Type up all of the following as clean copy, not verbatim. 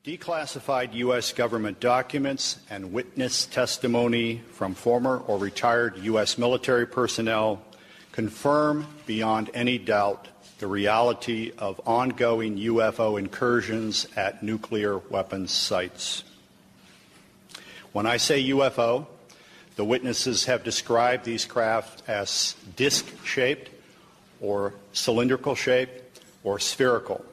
Declassified U.S. government documents and witness testimony from former or retired U.S. military personnel confirm beyond any doubt the reality of ongoing UFO incursions at nuclear weapons sites. When I say UFO, the witnesses have described these craft as disc-shaped or cylindrical shaped or spherical.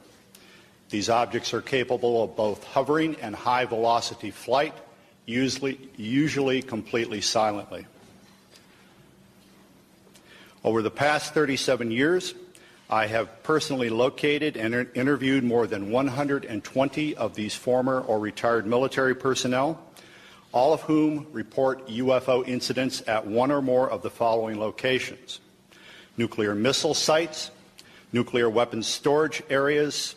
These objects are capable of both hovering and high-velocity flight, usually completely silently. Over the past 37 years, I have personally located and interviewed more than 120 of these former or retired military personnel, all of whom report UFO incidents at one or more of the following locations: nuclear missile sites, nuclear weapons storage areas,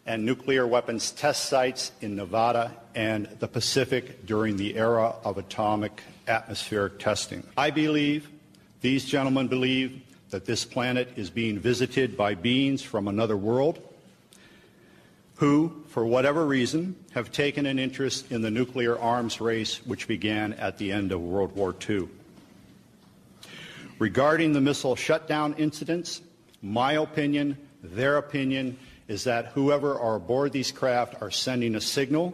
and nuclear weapons test sites in Nevada and the Pacific during the era of atomic atmospheric testing. I believe, these gentlemen believe, that this planet is being visited by beings from another world who, for whatever reason, have taken an interest in the nuclear arms race which began at the end of World War II. Regarding the missile shutdown incidents, my opinion, their opinion, is that whoever are aboard these craft are sending a signal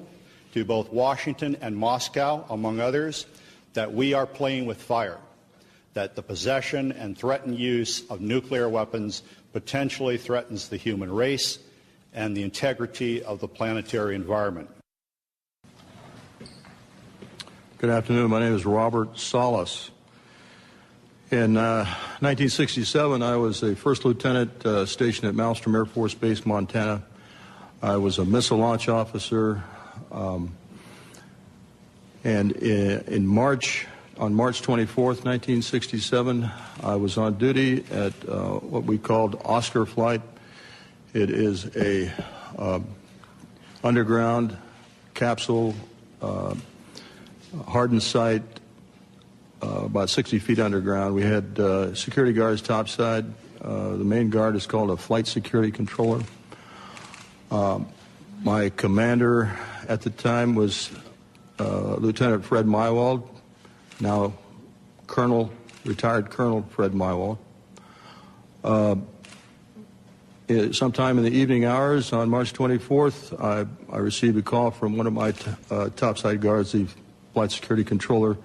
to both Washington and Moscow, among others, that we are playing with fire, that the possession and threatened use of nuclear weapons potentially threatens the human race and the integrity of the planetary environment. Good afternoon. My name is Robert Salas. In 1967, I was a first lieutenant stationed at Malmstrom Air Force Base, Montana. I was a missile launch officer, and on March 24th, 1967, I was on duty at what we called Oscar Flight. It is a underground capsule hardened site, about 60 feet underground. We had security guards topside. The main guard is called a flight security controller. My commander at the time was Lieutenant Fred Mywald, now retired Colonel Fred Mywald. Sometime in the evening hours on March 24th, I received a call from one of my topside guards, the flight security controller,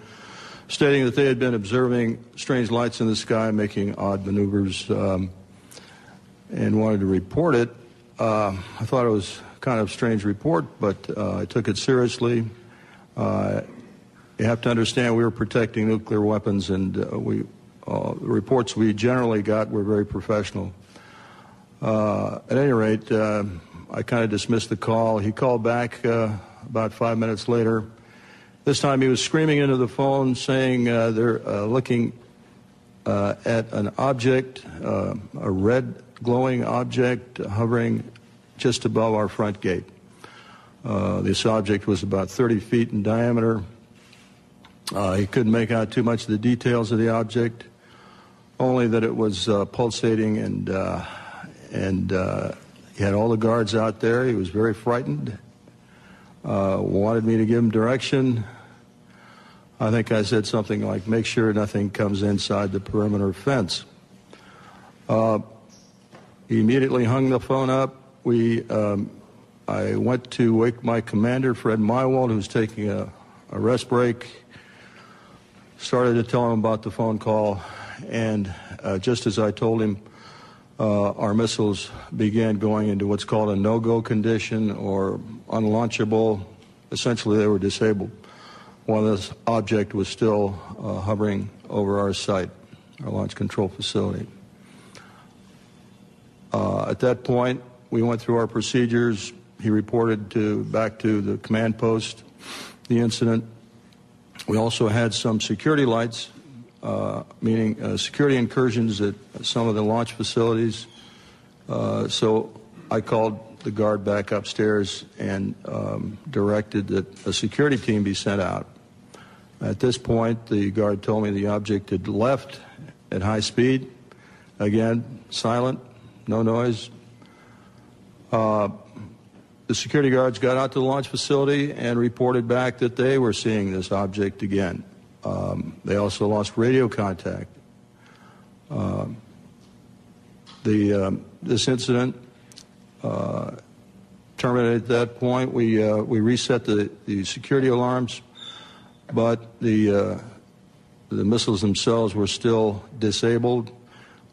stating that they had been observing strange lights in the sky, making odd maneuvers, and wanted to report it. I thought it was kind of a strange report, but I took it seriously. You have to understand we were protecting nuclear weapons, and the reports we generally got were very professional. At any rate, I kind of dismissed the call. He called back about 5 minutes later. This time he was screaming into the phone saying they're looking at an object, a red glowing object hovering just above our front gate. This object was about 30 feet in diameter. He couldn't make out too much of the details of the object, only that it was pulsating, and he had all the guards out there. He was very frightened. Wanted me to give him direction. I think I said something like, make sure nothing comes inside the perimeter fence. He immediately hung the phone up. I went to wake my commander, Fred Mywald, who was taking a rest break, started to tell him about the phone call, and just as I told him, our missiles began going into what's called a no-go condition, or unlaunchable. Essentially, they were disabled while this object was still hovering over our site, our launch control facility. At that point, we went through our procedures. He reported back to the command post the incident. We also had some security lights, meaning security incursions at some of the launch facilities. So I called the guard back upstairs and directed that a security team be sent out. At this point, the guard told me the object had left at high speed. Again, silent, no noise. The The security guards got out to the launch facility and reported back that they were seeing this object again. They also lost radio contact. This incident terminated at that point. We reset the security alarms, but the missiles themselves were still disabled.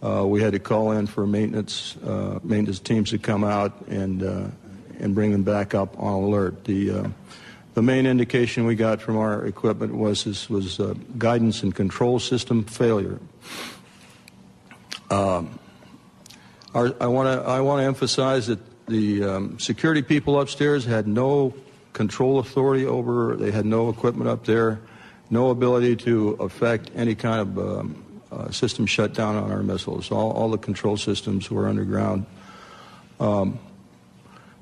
We had to call in for maintenance teams to come out and bring them back up on alert. The main indication we got from our equipment was this was guidance and control system failure. I want to emphasize that the security people upstairs had no control authority over. They had no equipment up there, no ability to affect any kind of system shutdown on our missiles. All the control systems were underground.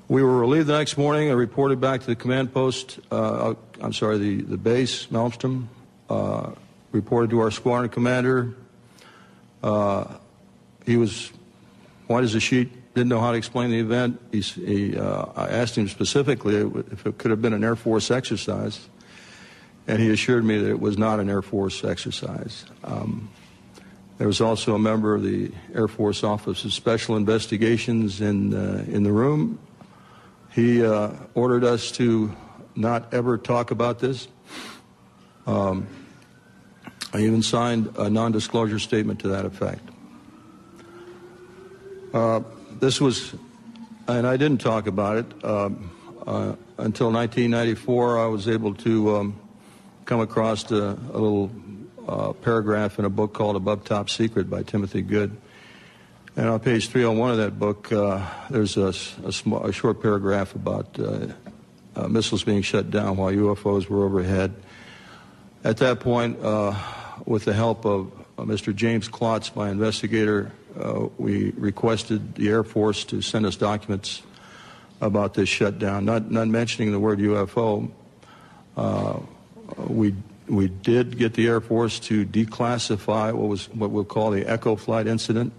We were relieved the next morning. I reported back to the command post, the base, Malmstrom, reported to our squadron commander. He was white as a sheet, didn't know how to explain the event. I asked him specifically if it could have been an Air Force exercise, and he assured me that it was not an Air Force exercise. There was also a member of the Air Force Office of Special Investigations in the room. He ordered us to not ever talk about this. I even signed a non-disclosure statement to that effect. This was, and I didn't talk about it until 1994. I was able to come across a little paragraph in a book called Above Top Secret by Timothy Good. And on page 301 of that book, there's a short paragraph about missiles being shut down while UFOs were overhead. At that point, with the help of Mr. James Klotz, my investigator, we requested the Air Force to send us documents about this shutdown, not mentioning the word UFO. We did get the Air Force to declassify what we'll call the Echo Flight incident.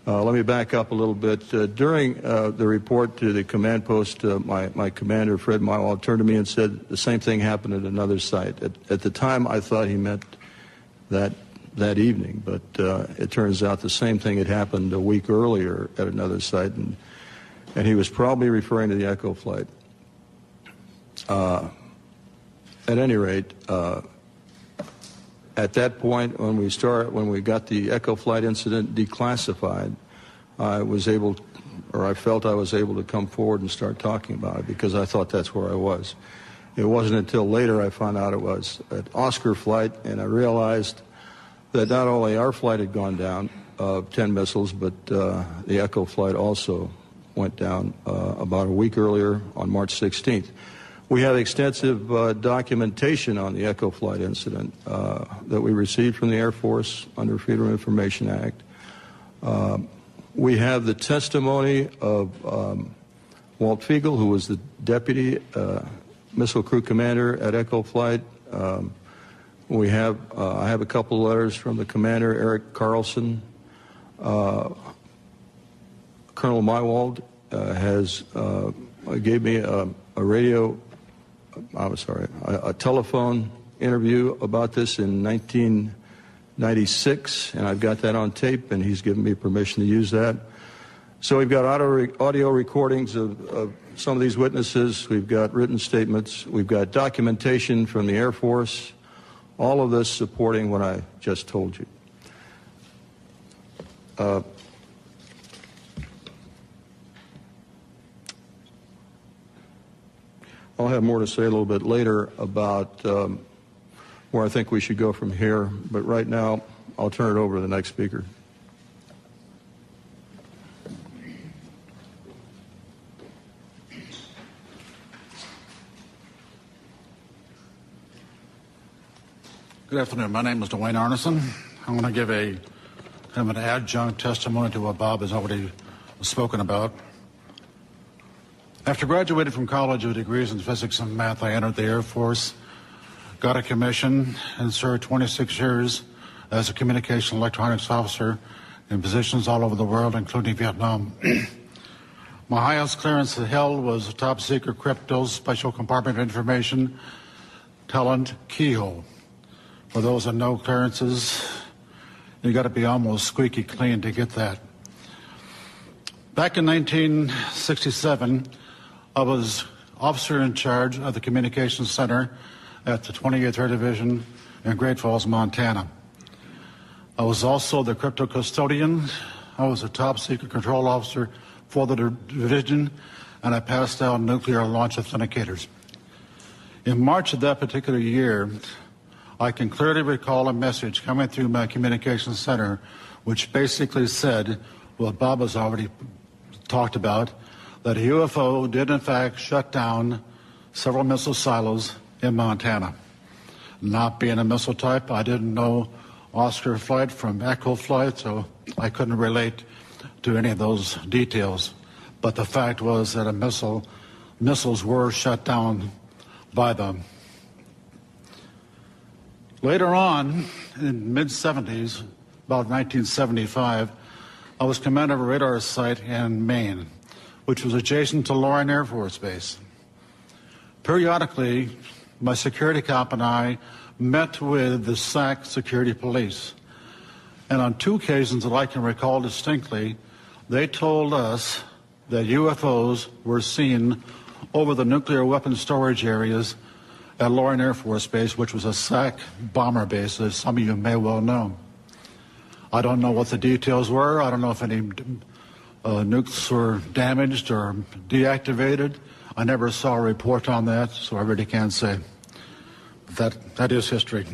Let me back up a little bit. During the report to the command post, my commander, Fred Mywald, turned to me and said the same thing happened at another site. At the time, I thought he meant that evening, but it turns out the same thing had happened a week earlier at another site, and he was probably referring to the Echo Flight. At any rate, at that point, when we got the Echo Flight incident declassified, I felt I was able to come forward and start talking about it because I thought that's where I was. It wasn't until later I found out it was at Oscar Flight, and I realized that not only our flight had gone down, 10 missiles, but the Echo Flight also went down about a week earlier on March 16th. We have extensive documentation on the Echo Flight incident that we received from the Air Force under Freedom of Information Act. We have the testimony of Walt Fiegel, who was the deputy missile crew commander at Echo Flight. I have a couple of letters from the commander, Eric Carlson. Colonel Mywald gave me a telephone interview about this in 1996, and I've got that on tape, and he's given me permission to use that. So we've got audio recordings of some of these witnesses. We've got written statements. We've got documentation from the Air Force. All of this supporting what I just told you. I'll have more to say a little bit later about where I think we should go from here, but right now I'll turn it over to the next speaker. Good afternoon. My name is Dwayne Arneson. I'm going to give an adjunct testimony to what Bob has already spoken about. After graduating from college with degrees in physics and math, I entered the Air Force, got a commission, and served 26 years as a communication electronics officer in positions all over the world, including Vietnam. My highest clearance held was top secret crypto special compartment information talent keyhole. For those that know clearances, you got to be almost squeaky clean to get that. Back in 1967, I was officer in charge of the Communications Center at the 28th Air Division in Great Falls, Montana. I was also the crypto custodian. I was a top secret control officer for the division, and I passed out nuclear launch authenticators. In March of that particular year, I can clearly recall a message coming through my communications center which basically said what Bob has already talked about, that a UFO did in fact shut down several missile silos in Montana. Not being a missile type, I didn't know Oscar flight from Echo flight, so I couldn't relate to any of those details. But the fact was that missiles were shut down by them. Later on, in mid-70s, about 1975, I was commander of a radar site in Maine, which was adjacent to Loring Air Force Base. Periodically, my security cop and I met with the SAC security police. And on two occasions that I can recall distinctly, they told us that UFOs were seen over the nuclear weapons storage areas at Loring Air Force Base, which was a SAC bomber base, as some of you may well know. I don't know what the details were. I don't know if any nukes were damaged or deactivated. I never saw a report on that, so I really can't say. That is history.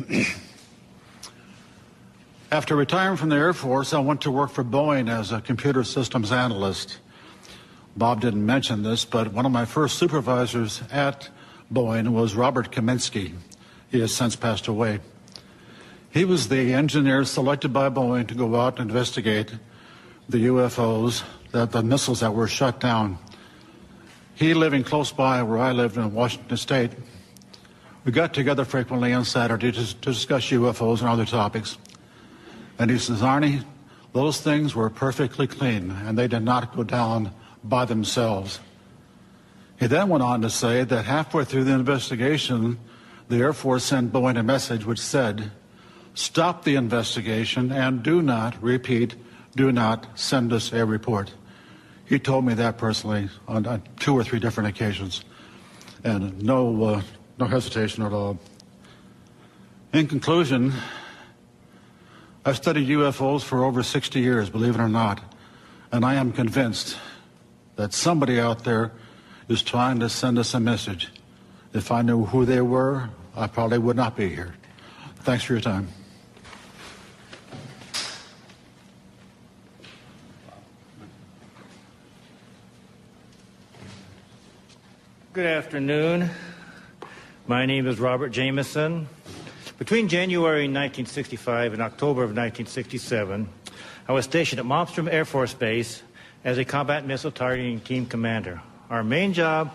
After retiring from the Air Force, I went to work for Boeing as a computer systems analyst. Bob didn't mention this, but one of my first supervisors at Boeing was Robert Kaminsky. He has since passed away. He was the engineer selected by Boeing to go out and investigate the UFOs, the missiles that were shut down. He living close by where I lived in Washington State. We got together frequently on Saturday to discuss UFOs and other topics. And he says, Arnie, those things were perfectly clean, and they did not go down by themselves. He then went on to say that halfway through the investigation, the Air Force sent Boeing a message which said, stop the investigation and do not, repeat, do not send us a report. He told me that personally on 2 or 3 different occasions, and no hesitation at all. In conclusion, I've studied UFOs for over 60 years, believe it or not, and I am convinced that somebody out there is trying to send us a message. If I knew who they were, I probably would not be here. Thanks for your time. Good afternoon. My name is Robert Jameson. Between January 1965 and October of 1967, I was stationed at Malmstrom Air Force Base as a combat missile targeting team commander. Our main job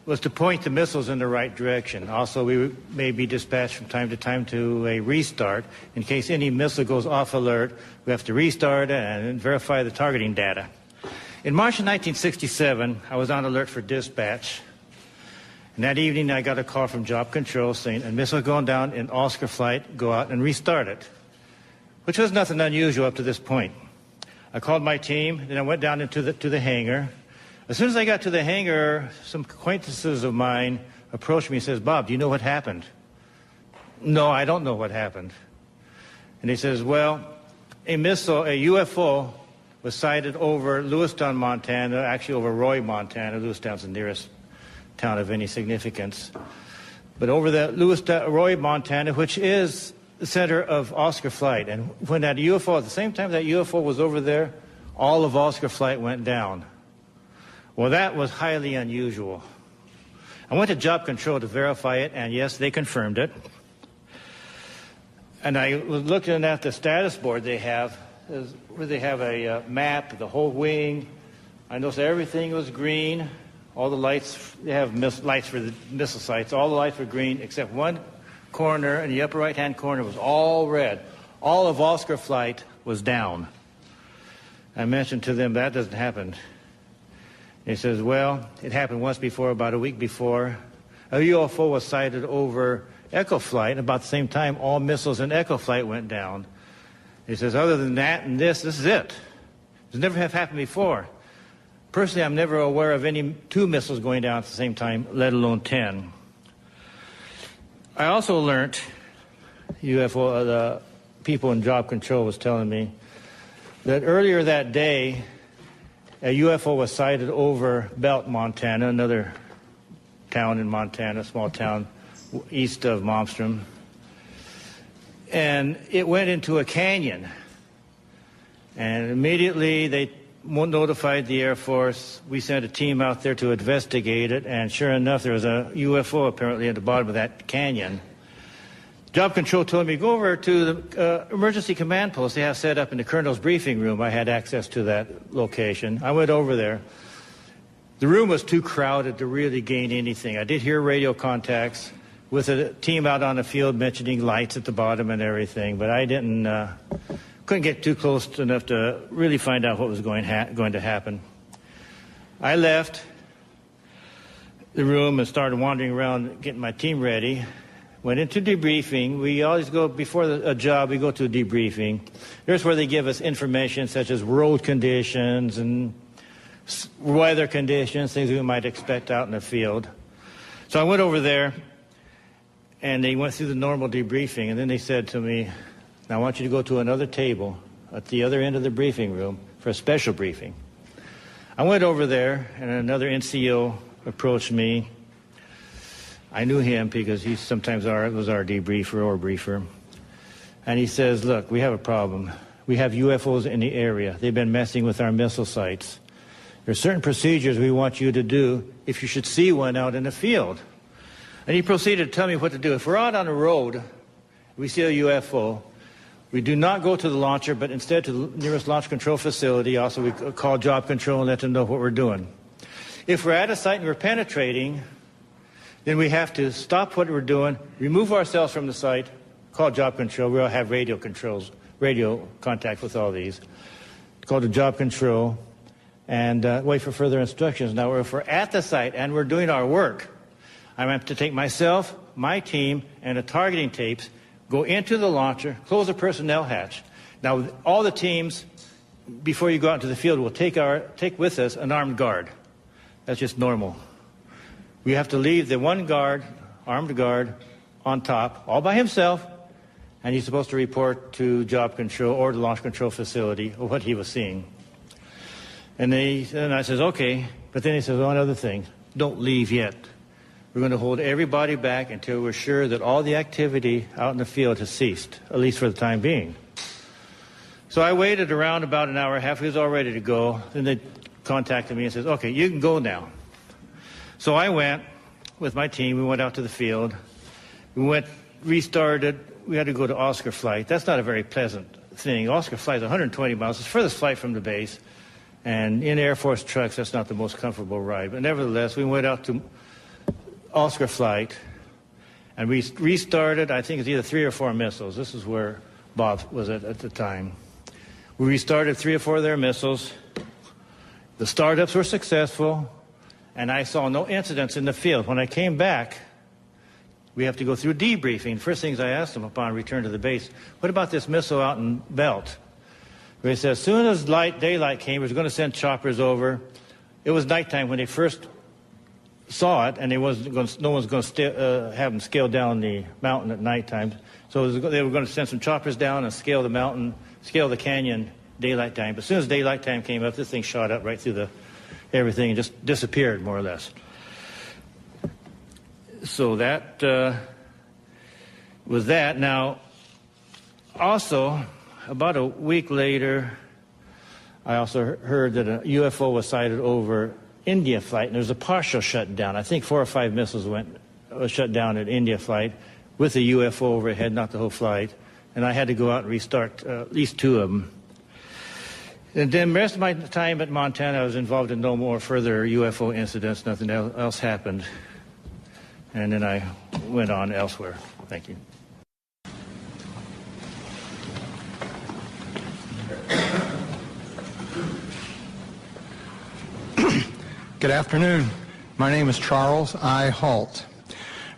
was to point the missiles in the right direction. Also, we may be dispatched from time to time to a restart. In case any missile goes off alert, we have to restart and verify the targeting data. In March of 1967, I was on alert for dispatch. And that evening, I got a call from Job Control saying a missile going down in Oscar flight, go out and restart it, which was nothing unusual up to this point. I called my team, then I went down to the hangar. As soon as I got to the hangar, some acquaintances of mine approached me and says, Bob, do you know what happened? No, I don't know what happened. And he says, well, a UFO was sighted over Lewistown, Montana, actually over Roy, Montana. Lewistown's the nearest town of any significance. But over the Roy, Montana, which is the center of Oscar flight. And when that UFO, at the same time that UFO was over there, all of Oscar flight went down. Well, that was highly unusual. I went to Job Control to verify it, and yes, they confirmed it. And I was looking at the status board they have, where they have a map of the whole wing. I noticed everything was green. All the lights, they have lights for the missile sites. All the lights were green, except one corner in the upper right-hand corner was all red. All of Oscar flight was down. I mentioned to them that doesn't happen He says, well, it happened once before, about a week before. A UFO was sighted over Echo Flight. About the same time, all missiles in Echo Flight went down. He says, other than that and this is it. It's never have happened before. Personally, I'm never aware of any 2 missiles going down at the same time, let alone 10. I also learned, the people in job control was telling me, that earlier that day, a UFO was sighted over Belt, Montana, another town in Montana, small town east of Malmstrom. And it went into a canyon. And immediately they notified the Air Force. We sent a team out there to investigate it. And sure enough, there was a UFO apparently at the bottom of that canyon. Job control told me, go over to the emergency command post they have set up in the colonel's briefing room. I had access to that location. I went over there. The room was too crowded to really gain anything. I did hear radio contacts with a team out on the field mentioning lights at the bottom and everything, but I couldn't get too close enough to really find out what was going to happen. I left the room and started wandering around getting my team ready. Went into debriefing. We always go, before a job, we go to a debriefing. Here's where they give us information such as road conditions and weather conditions, things we might expect out in the field. So I went over there, and they went through the normal debriefing, and then they said to me, now I want you to go to another table at the other end of the briefing room for a special briefing. I went over there, and another NCO approached me. I knew him because he sometimes was our debriefer or briefer. And he says, look, we have a problem. We have UFOs in the area. They've been messing with our missile sites. There are certain procedures we want you to do if you should see one out in the field. And he proceeded to tell me what to do. If we're out on the road, we see a UFO, we do not go to the launcher, but instead to the nearest launch control facility. Also, we call job control and let them know what we're doing. If we're at a site and we're penetrating, then we have to stop what we're doing, remove ourselves from the site, call job control. We'll have radio contact with all these. Call the job control and wait for further instructions. Now, if we're at the site and we're doing our work, I have to take myself, my team, and the targeting tapes, go into the launcher, close the personnel hatch. Now, all the teams, before you go out into the field, will take with us an armed guard. That's just normal. We have to leave the one guard, armed guard, on top, all by himself, and he's supposed to report to job control or the launch control facility of what he was seeing. And I says, okay, but then he says, one other thing, don't leave yet. We're going to hold everybody back until we're sure that all the activity out in the field has ceased, at least for the time being. So I waited around about an hour and a half. He was all ready to go. Then they contacted me and says, okay, you can go now. So I went with my team. We went out to the field. Restarted. We had to go to Oscar Flight. That's not a very pleasant thing. Oscar Flight is 120 miles. It's the furthest flight from the base. And in Air Force trucks, that's not the most comfortable ride. But nevertheless, we went out to Oscar Flight, and we restarted, I think it's either 3 or 4 missiles. This is where Bob was at the time. We restarted 3 or 4 of their missiles. The startups were successful, and I saw no incidents in the field. When I came back, we have to go through debriefing. First things I asked them upon return to the base, what about this missile out in Belt? They said as soon as daylight came, we were going to send choppers over. It was nighttime when they first saw it, and no one's going to have them scale down the mountain at nighttime. So they were going to send some choppers down and scale the mountain, scale the canyon daylight time. But as soon as daylight time came up, this thing shot up right through everything and just disappeared, more or less. So that was that. Now, also, about a week later, I also heard that a UFO was sighted over India Flight, and there was a partial shutdown. I think 4 or 5 missiles was shut down at India Flight with a UFO overhead, not the whole flight. And I had to go out and restart at least 2 of them. And then the rest of my time at Montana, I was involved in no more further UFO incidents. Nothing else happened. And then I went on elsewhere. Thank you. Good afternoon. My name is Charles I. Halt.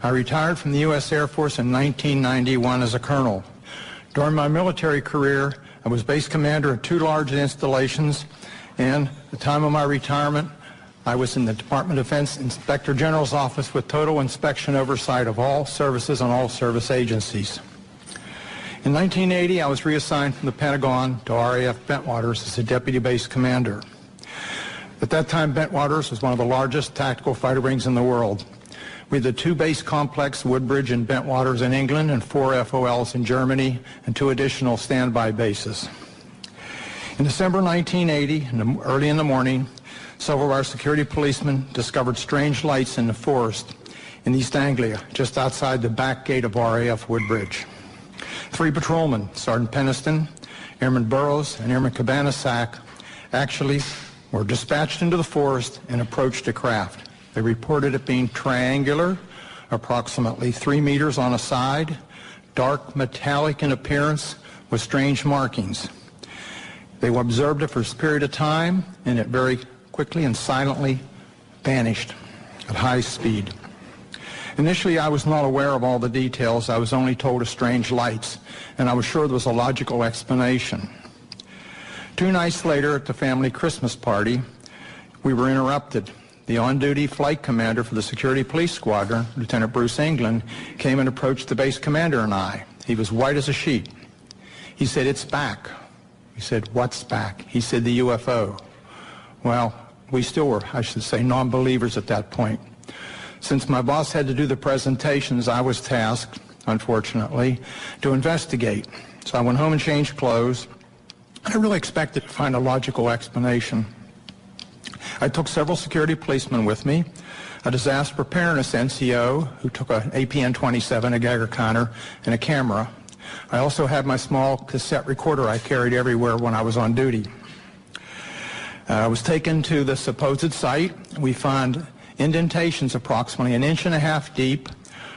I retired from the U.S. Air Force in 1991 as a colonel. During my military career, I was base commander of 2 large installations, and at the time of my retirement, I was in the Department of Defense Inspector General's office with total inspection oversight of all services and all service agencies. In 1980, I was reassigned from the Pentagon to RAF Bentwaters as a deputy base commander. At that time, Bentwaters was one of the largest tactical fighter wings in the world. We had the 2 base complex, Woodbridge and Bentwaters in England, and 4 FOLs in Germany, and 2 additional standby bases. In December 1980, early in the morning, several of our security policemen discovered strange lights in the forest in East Anglia, just outside the back gate of RAF Woodbridge. 3 patrolmen, Sergeant Peniston, Airman Burrows, and Airman Cabanasac, actually were dispatched into the forest and approached a craft. They reported it being triangular, approximately 3 meters on a side, dark metallic in appearance with strange markings. They observed it for a period of time, and it very quickly and silently vanished at high speed. Initially, I was not aware of all the details. I was only told of strange lights, and I was sure there was a logical explanation. 2 nights later, at the family Christmas party, we were interrupted. The on-duty flight commander for the security police squadron, Lieutenant Bruce England, came and approached the base commander and I. He was white as a sheet. He said, "It's back." We said, "What's back?" He said, "The UFO." Well, we still were, I should say, non-believers at that point. Since my boss had to do the presentations, I was tasked, unfortunately, to investigate. So I went home and changed clothes. I really expected to find a logical explanation. I took several security policemen with me, a disaster preparedness NCO who took an APN-27, a Geiger counter, and a camera. I also had my small cassette recorder I carried everywhere when I was on duty. I was taken to the supposed site. We found indentations approximately 1.5 inches deep,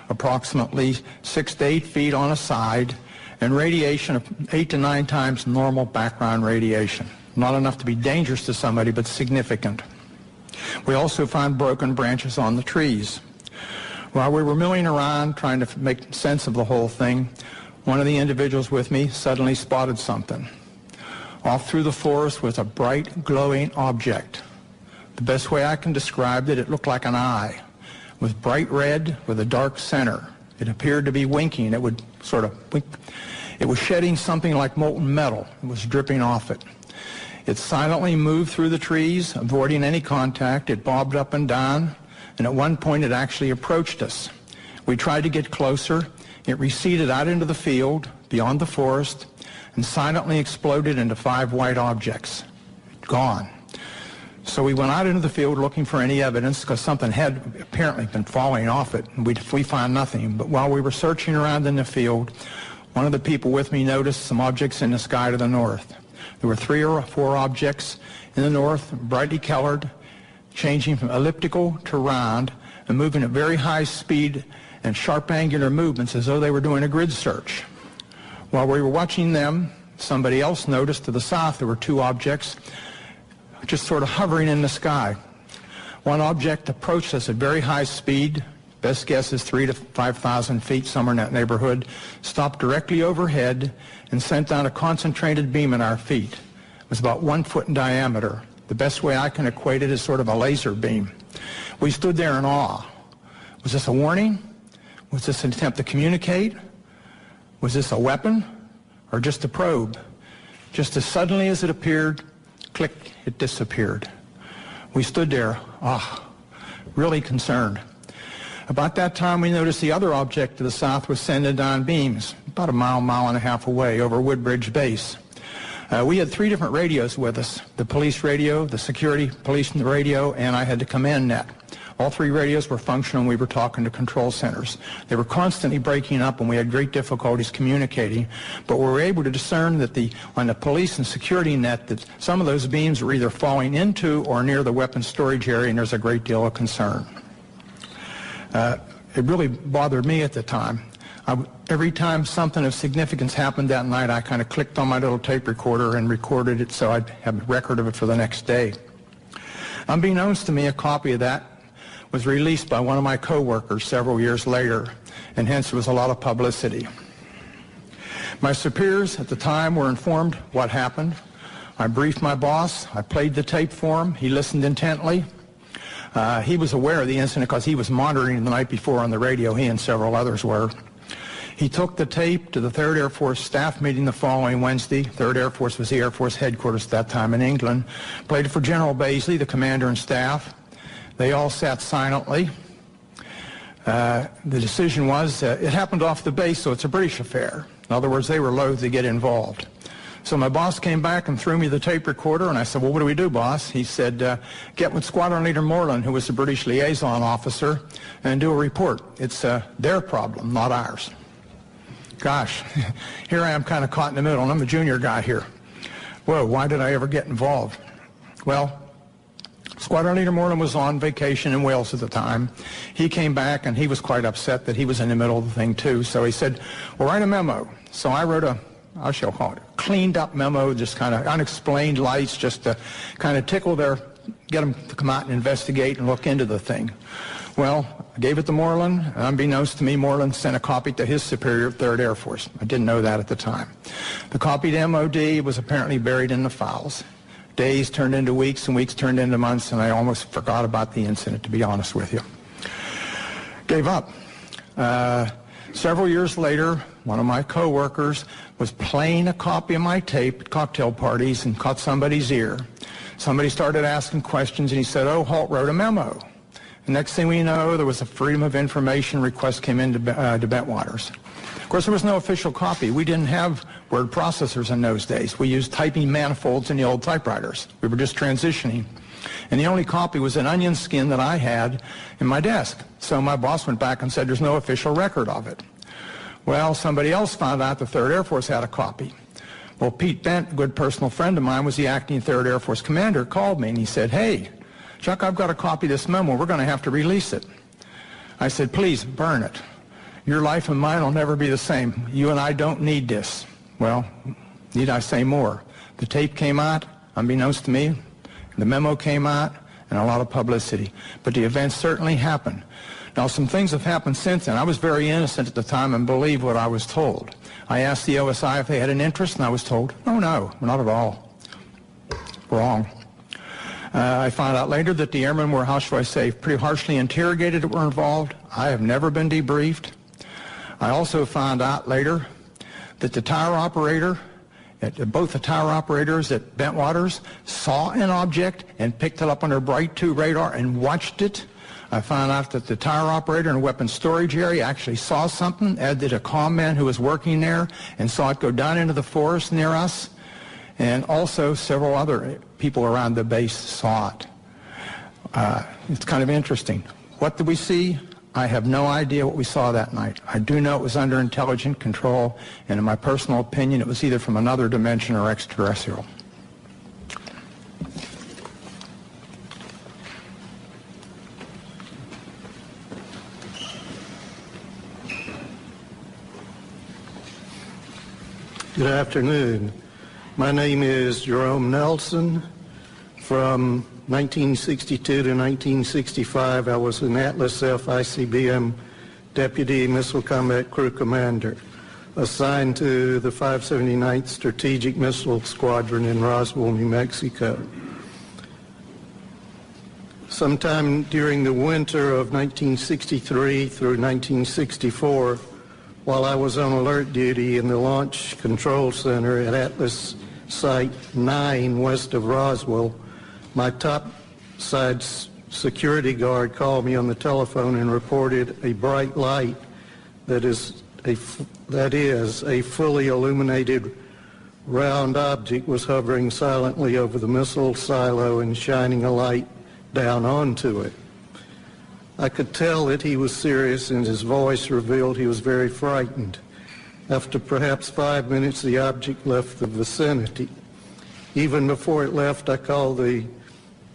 approximately 6 to 8 feet on a side, and radiation of 8 to 9 times normal background radiation. Not enough to be dangerous to somebody, but significant. We also found broken branches on the trees. While we were milling around trying to make sense of the whole thing, one of the individuals with me suddenly spotted something. Off through the forest was a bright, glowing object. The best way I can describe it, it looked like an eye. It was bright red with a dark center. It appeared to be winking. It would sort of wink. It was shedding something like molten metal. It was dripping off it. It silently moved through the trees, avoiding any contact. It bobbed up and down, and at one point it actually approached us. We tried to get closer. It receded out into the field, beyond the forest, and silently exploded into 5 white objects. Gone. So we went out into the field looking for any evidence, because something had apparently been falling off it, and we found nothing. But while we were searching around in the field, one of the people with me noticed some objects in the sky to the north. There were 3 or 4 objects in the north, brightly colored, changing from elliptical to round, and moving at very high speed and sharp angular movements as though they were doing a grid search. While we were watching them, somebody else noticed to the south there were 2 objects just sort of hovering in the sky. One object approached us at very high speed, best guess is 3,000 to 5,000 feet, somewhere in that neighborhood, stopped directly overhead and sent down a concentrated beam at our feet. It was about 1 foot in diameter. The best way I can equate it is sort of a laser beam. We stood there in awe. Was this a warning? Was this an attempt to communicate? Was this a weapon or just a probe? Just as suddenly as it appeared, click, it disappeared. We stood there, really concerned. About that time, we noticed the other object to the south was sending down beams, about a mile and a half away over Woodbridge Base. We had 3 different radios with us, the police radio, the security police radio, and I had the command net. All 3 radios were functional and we were talking to control centers. They were constantly breaking up and we had great difficulties communicating, but we were able to discern that on the police and security net that some of those beams were either falling into or near the weapons storage area, and there's a great deal of concern. It really bothered me at the time. Every time something of significance happened that night, I kind of clicked on my little tape recorder and recorded it so I'd have a record of it for the next day. Unbeknownst to me, a copy of that was released by one of my coworkers several years later, and hence there was a lot of publicity. My superiors at the time were informed what happened. I briefed my boss. I played the tape for him. He listened intently. He was aware of the incident because he was monitoring the night before on the radio. He and several others were. He took the tape to the 3rd Air Force staff meeting the following Wednesday. 3rd Air Force was the Air Force headquarters at that time in England. Played it for General Baisley, the commander and staff. They all sat silently. The decision was, it happened off the base, so it's a British affair. In other words, they were loath to get involved. So my boss came back and threw me the tape recorder, and I said, well, what do we do, boss? He said, get with Squadron Leader Moreland, who was the British liaison officer, and do a report. It's their problem, not ours. Gosh, here I am kind of caught in the middle, and I'm a junior guy here. Whoa, why did I ever get involved? Well, Squadron Leader Moreland was on vacation in Wales at the time. He came back, and he was quite upset that he was in the middle of the thing, too. So he said, well, write a memo. So I wrote I shall call it a cleaned up memo, just kind of unexplained lights, just to kind of get them to come out and investigate and look into the thing. Well, I gave it to Moreland, and unbeknownst to me, Moreland sent a copy to his superior at 3rd Air Force. I didn't know that at the time. The copy to MOD was apparently buried in the files. Days turned into weeks, and weeks turned into months, and I almost forgot about the incident, to be honest with you. Gave up. Several years later, one of my coworkers was playing a copy of my tape at cocktail parties and caught somebody's ear. Somebody started asking questions, and he said, oh, Holt wrote a memo. The next thing we know, there was a Freedom of Information request came into Bentwaters. Of course, there was no official copy. We didn't have word processors in those days. We used typing manifolds in the old typewriters. We were just transitioning. And the only copy was an onion skin that I had in my desk. So my boss went back and said, there's no official record of it. Well, somebody else found out the 3rd Air Force had a copy. Well, Pete Bent, a good personal friend of mine, was the acting 3rd Air Force commander, called me and he said, hey, Chuck, I've got a copy of this memo. We're going to have to release it. I said, please, burn it. Your life and mine will never be the same. You and I don't need this. Well, need I say more? The tape came out, unbeknownst to me. The memo came out, and a lot of publicity. But the event certainly happened. Now, some things have happened since then. I was very innocent at the time and believed what I was told. I asked the OSI if they had an interest, and I was told, oh, no, not at all. Wrong. I found out later that the airmen were, how shall I say, pretty harshly interrogated that were involved. I have never been debriefed. I also found out later that the tower operator, both the tower operators at Bentwaters saw an object and picked it up on their Bright 2 radar and watched it. I found out that the tower operator in the weapons storage area actually saw something, as did a comm man who was working there and saw it go down into the forest near us. And also several other people around the base saw it. It's kind of interesting. What did we see? I have no idea what we saw that night. I do know it was under intelligent control, and in my personal opinion, it was either from another dimension or extraterrestrial. Good afternoon. My name is Jerome Nelson. From 1962 to 1965, I was an Atlas F ICBM Deputy Missile Combat Crew Commander, assigned to the 579th Strategic Missile Squadron in Roswell, New Mexico. Sometime during the winter of 1963 through 1964, while I was on alert duty in the Launch Control Center at Atlas Site 9 west of Roswell, my topside security guard called me on the telephone and reported a bright light that is a fully illuminated round object was hovering silently over the missile silo and shining a light down onto it. I could tell that he was serious, and his voice revealed he was very frightened. After perhaps 5 minutes, the object left the vicinity. Even before it left, I called the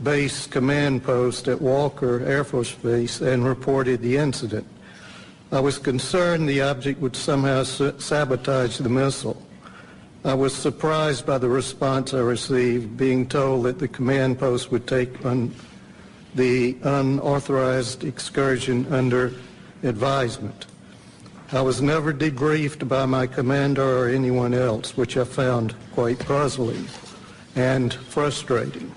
base command post at Walker Air Force Base and reported the incident. I was concerned the object would somehow sabotage the missile. I was surprised by the response I received, being told that the command post would take the unauthorized excursion under advisement. I was never debriefed by my commander or anyone else, which I found quite puzzling and frustrating.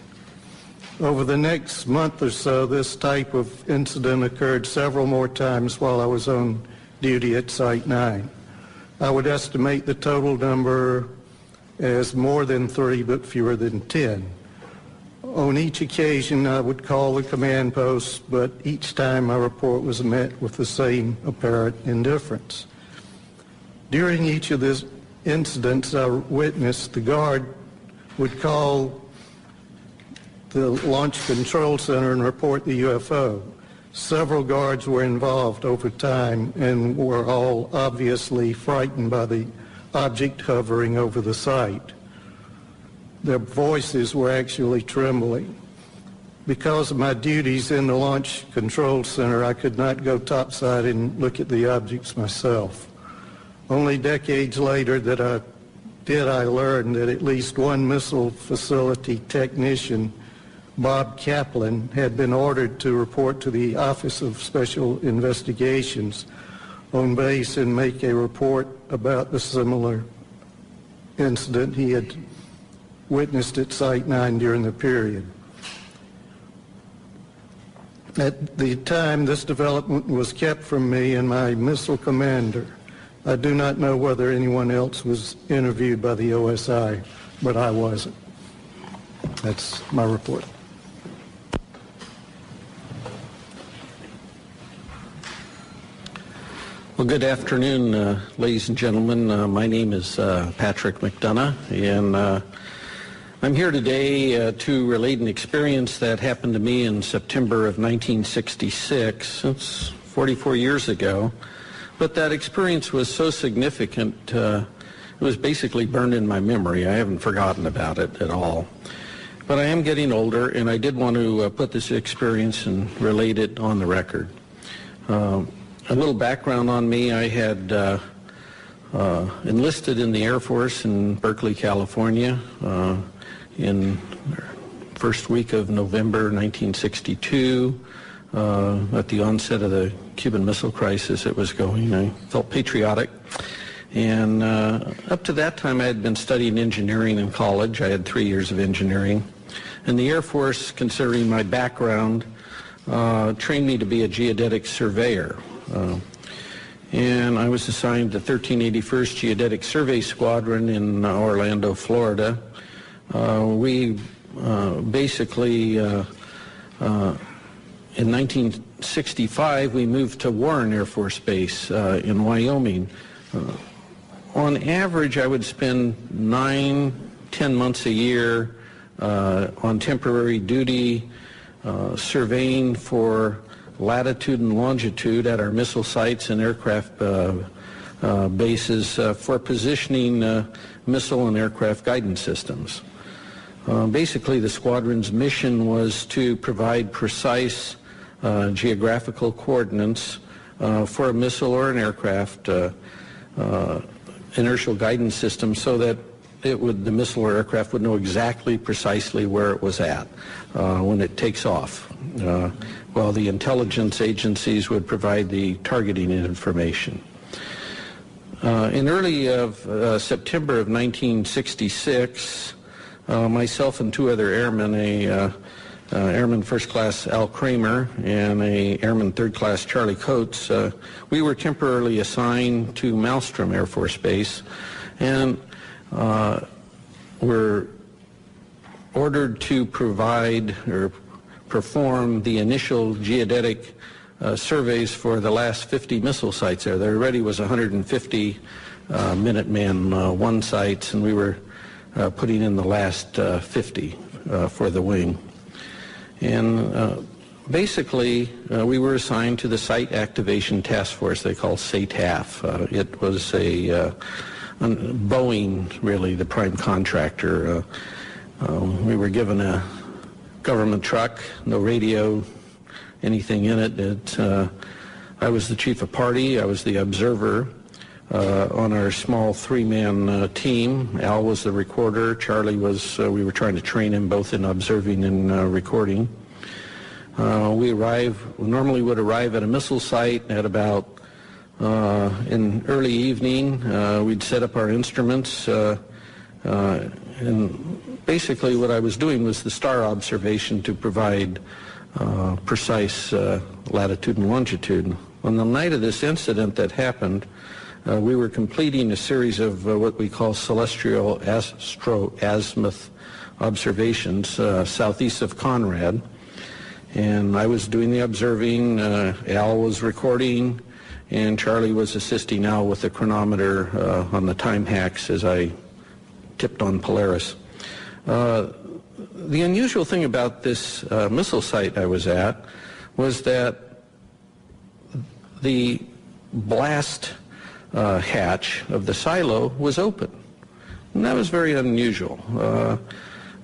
Over the next month or so, this type of incident occurred several more times while I was on duty at Site 9. I would estimate the total number as more than 3, but fewer than 10. On each occasion, I would call the command post, but each time my report was met with the same apparent indifference. During each of these incidents I witnessed, the guard would call the Launch Control Center and report the UFO. Several guards were involved over time and were all obviously frightened by the object hovering over the site. Their voices were actually trembling. Because of my duties in the Launch Control Center, I could not go topside and look at the objects myself. Only decades later I learn that at least one missile facility technician, Bob Kaplan, had been ordered to report to the Office of Special Investigations on base and make a report about the similar incident he had witnessed at Site 9 during the period. At the time, this development was kept from me and my missile commander. I do not know whether anyone else was interviewed by the OSI, but I wasn't. That's my report. Well, good afternoon, ladies and gentlemen. My name is Patrick McDonough, and I'm here today to relate an experience that happened to me in September of 1966. It's 44 years ago, but that experience was so significant, it was basically burned in my memory. I haven't forgotten about it at all. But I am getting older, and I did want to put this experience and relate it on the record. A little background on me: I had enlisted in the Air Force in Berkeley, California in first week of November 1962. At the onset of the Cuban Missile Crisis, it was going. I felt patriotic. And up to that time, I had been studying engineering in college. I had 3 years of engineering. And the Air Force, considering my background, trained me to be a geodetic surveyor. And I was assigned to 1381st Geodetic Survey Squadron in Orlando, Florida. We basically, in 1965, we moved to Warren Air Force Base in Wyoming. On average, I would spend 9-10 months a year on temporary duty, surveying for latitude and longitude at our missile sites and aircraft bases for positioning missile and aircraft guidance systems. Basically, the squadron's mission was to provide precise geographical coordinates for a missile or an aircraft inertial guidance system, so that the missile or aircraft would know exactly precisely where it was at when it takes off, while the intelligence agencies would provide the targeting information. In early September of 1966, myself and 2 other airmen, Airman First Class Al Kramer and a Airman Third Class Charlie Coates, we were temporarily assigned to Malmstrom Air Force Base, and were ordered to provide or perform the initial geodetic surveys for the last 50 missile sites there. There already was 150 Minuteman I sites, and we were putting in the last 50 for the wing. And basically, we were assigned to the Site Activation Task Force, they call SATAF. It was Boeing, really, the prime contractor. We were given a government truck, no radio, anything in it. I was the chief of party. I was the observer on our small 3-man team. Al was the recorder. Charlie was, we were trying to train him both in observing and recording. We normally would arrive at a missile site at about in early evening. We'd set up our instruments, and basically what I was doing was the star observation to provide precise latitude and longitude. On the night of this incident that happened, we were completing a series of what we call celestial astro-azimuth observations southeast of Conrad. And I was doing the observing, Al was recording, and Charlie was assisting Al with the chronometer on the time hacks as I tipped on Polaris. The unusual thing about this missile site I was at was that the blast hatch of the silo was open. And that was very unusual.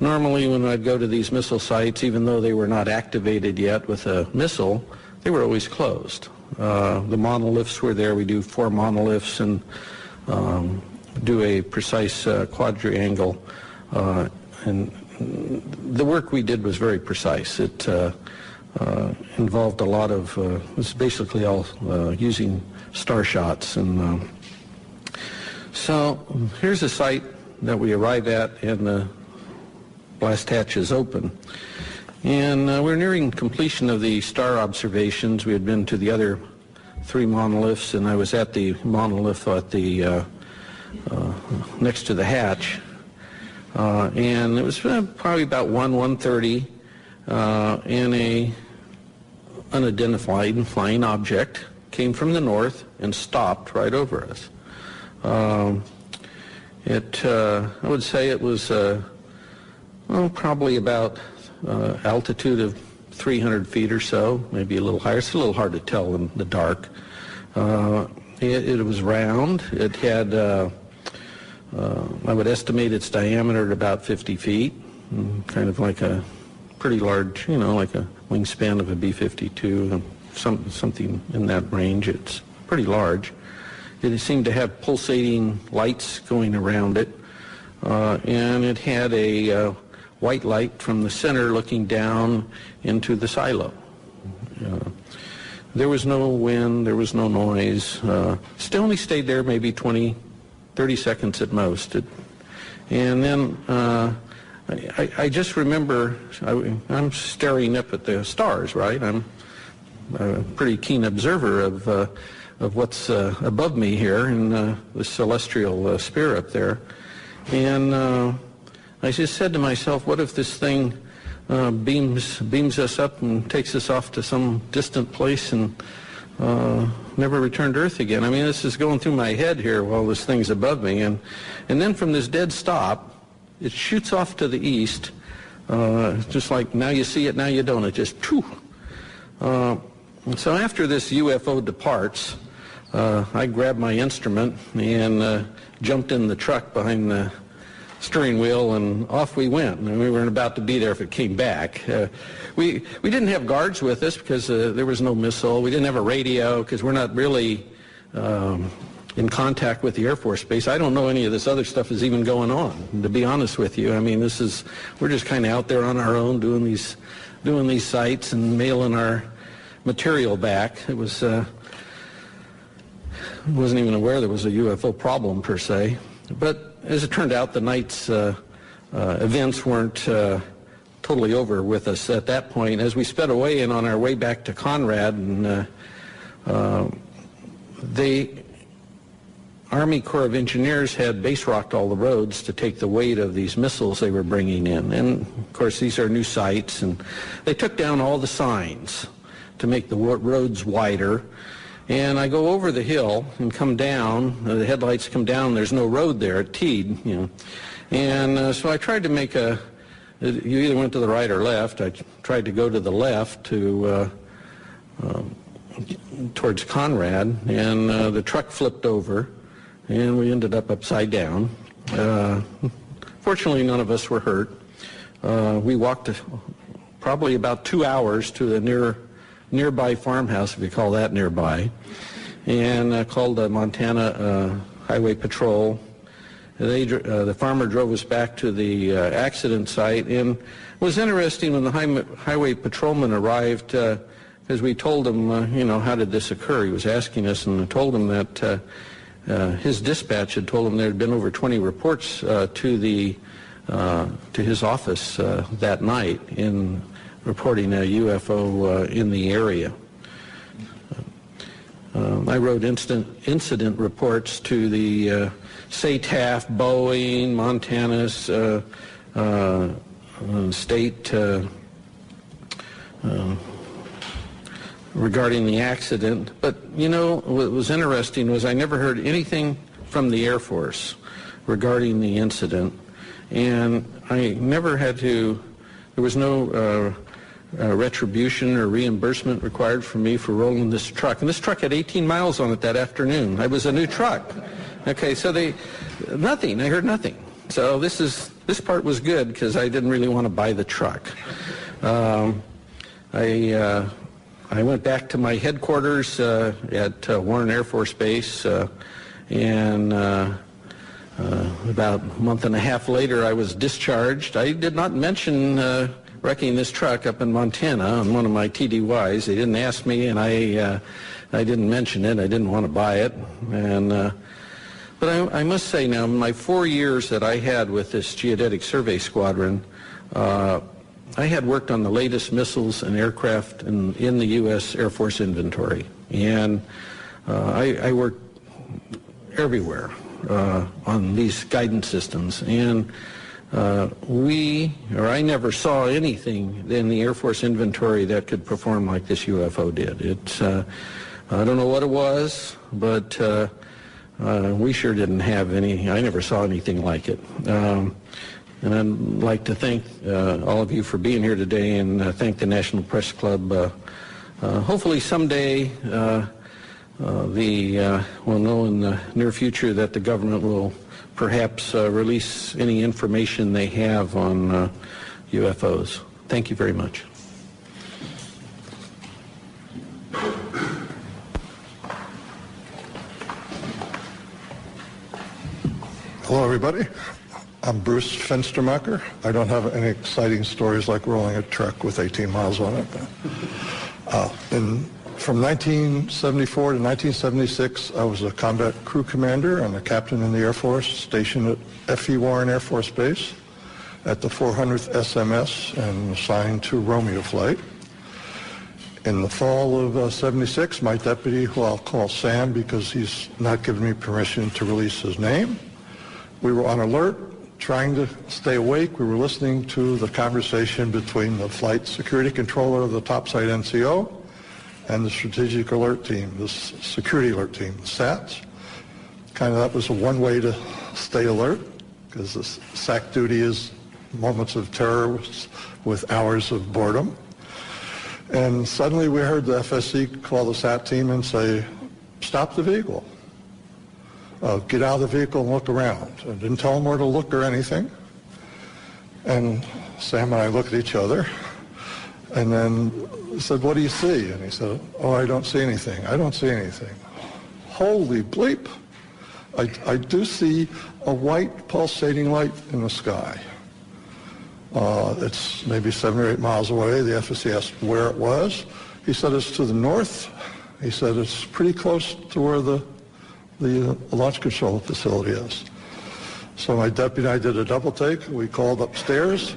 Normally when I'd go to these missile sites, even though they were not activated yet with a missile, they were always closed. The monoliths were there. We do 4 monoliths and do a precise quadrangle. And the work we did was very precise. It involved a lot of, it was basically all using star shots. And so here's a site that we arrive at, and the blast hatch is open. And we're nearing completion of the star observations. We had been to the other 3 monoliths, and I was at the monolith at the next to the hatch. And it was probably about 1:30, and a unidentified flying object came from the north and stopped right over us. I would say it was probably about altitude of 300 feet or so, maybe a little higher. It's a little hard to tell in the dark. It was round. It had, I would estimate its diameter at about 50 feet, kind of like a pretty large, like a wingspan of a B-52, something in that range. It's pretty large. It seemed to have pulsating lights going around it, and it had a white light from the center looking down into the silo. There was no wind, there was no noise. It only stayed there maybe 20, 30 seconds at most. And then I just remember, I'm staring up at the stars, right? I'm a pretty keen observer of what's above me here in the celestial sphere up there. And I just said to myself, what if this thing beams us up and takes us off to some distant place and never return to Earth again? I mean, this is going through my head here while this thing's above me. And then from this dead stop, it shoots off to the east, just like now you see it, now you don't. It just, phew. So after this UFO departs, I grabbed my instrument and jumped in the truck behind the steering wheel, and off we went. And we weren't about to be there if it came back. We didn't have guards with us because there was no missile. We didn't have a radio because we're not really in contact with the Air Force Base. I don't know any of this other stuff is even going on, to be honest with you. I mean, we're just kind of out there on our own doing these sites and mailing our material back. It was wasn't even aware there was a UFO problem per se. But as it turned out, the night's events weren't totally over with us at that point. As we sped away and on our way back to Conrad, and the Army Corps of Engineers had base rocked all the roads to take the weight of these missiles they were bringing in. And of course, these are new sites, and they took down all the signs to make the roads wider. And I go over the hill and come down, the headlights come down, there's no road there at Teed, And so I tried to make you either went to the right or left. I tried to go to the left towards Conrad, and the truck flipped over, and we ended up upside down. Fortunately, none of us were hurt. We walked probably about 2 hours to the nearby farmhouse, if you call that nearby, and called the Montana Highway Patrol. The farmer drove us back to the accident site, and was interesting when the highway patrolman arrived, because we told him, you know, how did this occur? He was asking us, and I told him that his dispatch had told him there had been over 20 reports to his office that night in reporting a UFO in the area. I wrote incident reports to the SATAF, Boeing, Montana's state regarding the accident. But, you know, what was interesting was I never heard anything from the Air Force regarding the incident, and I never had to, there was no retribution or reimbursement required from me for rolling this truck. And this truck had 18 miles on it that afternoon. It was a new truck. Okay, so nothing. I heard nothing. So this part was good because I didn't really want to buy the truck. I went back to my headquarters at Warren Air Force Base, and about a month and a half later I was discharged. I did not mention wrecking this truck up in Montana on one of my TDYs. They didn't ask me, and I didn't mention it. I didn't want to buy it. And but I must say now, in my 4 years that I had with this Geodetic Survey Squadron, I had worked on the latest missiles and aircraft in the U.S. Air Force inventory. And I worked everywhere on these guidance systems. And I never saw anything in the Air Force inventory that could perform like this UFO did. It's, I don't know what it was, but we sure didn't have any. I never saw anything like it. And I'd like to thank all of you for being here today, and thank the National Press Club. Hopefully someday we'll know in the near future that the government will perhaps release any information they have on UFOs. Thank you very much. Hello, everybody. I'm Bruce Fenstermacher. I don't have any exciting stories like rolling a truck with 18 miles on it. From 1974 to 1976, I was a combat crew commander and a captain in the Air Force, stationed at F.E. Warren Air Force Base at the 400th SMS and assigned to Romeo Flight. In the fall of 76, my deputy, who I'll call Sam because he's not given me permission to release his name, we were on alert, trying to stay awake. We were listening to the conversation between the flight security controller of the topside NCO and the strategic alert team, the security alert team, the SATs. Kind of that was one way to stay alert, because the SAC duty is moments of terror with hours of boredom. And suddenly we heard the FSC call the SAT team and say, stop the vehicle. Get out of the vehicle and look around. I didn't tell them where to look or anything. And Sam and I looked at each other and then said, what do you see? And he said, oh, I don't see anything. I don't see anything. Holy bleep. I do see a white pulsating light in the sky. It's maybe 7 or 8 miles away. The FSC asked where it was. He said it's to the north. He said it's pretty close to where the launch control facility is. So my deputy and I did a double take. We called upstairs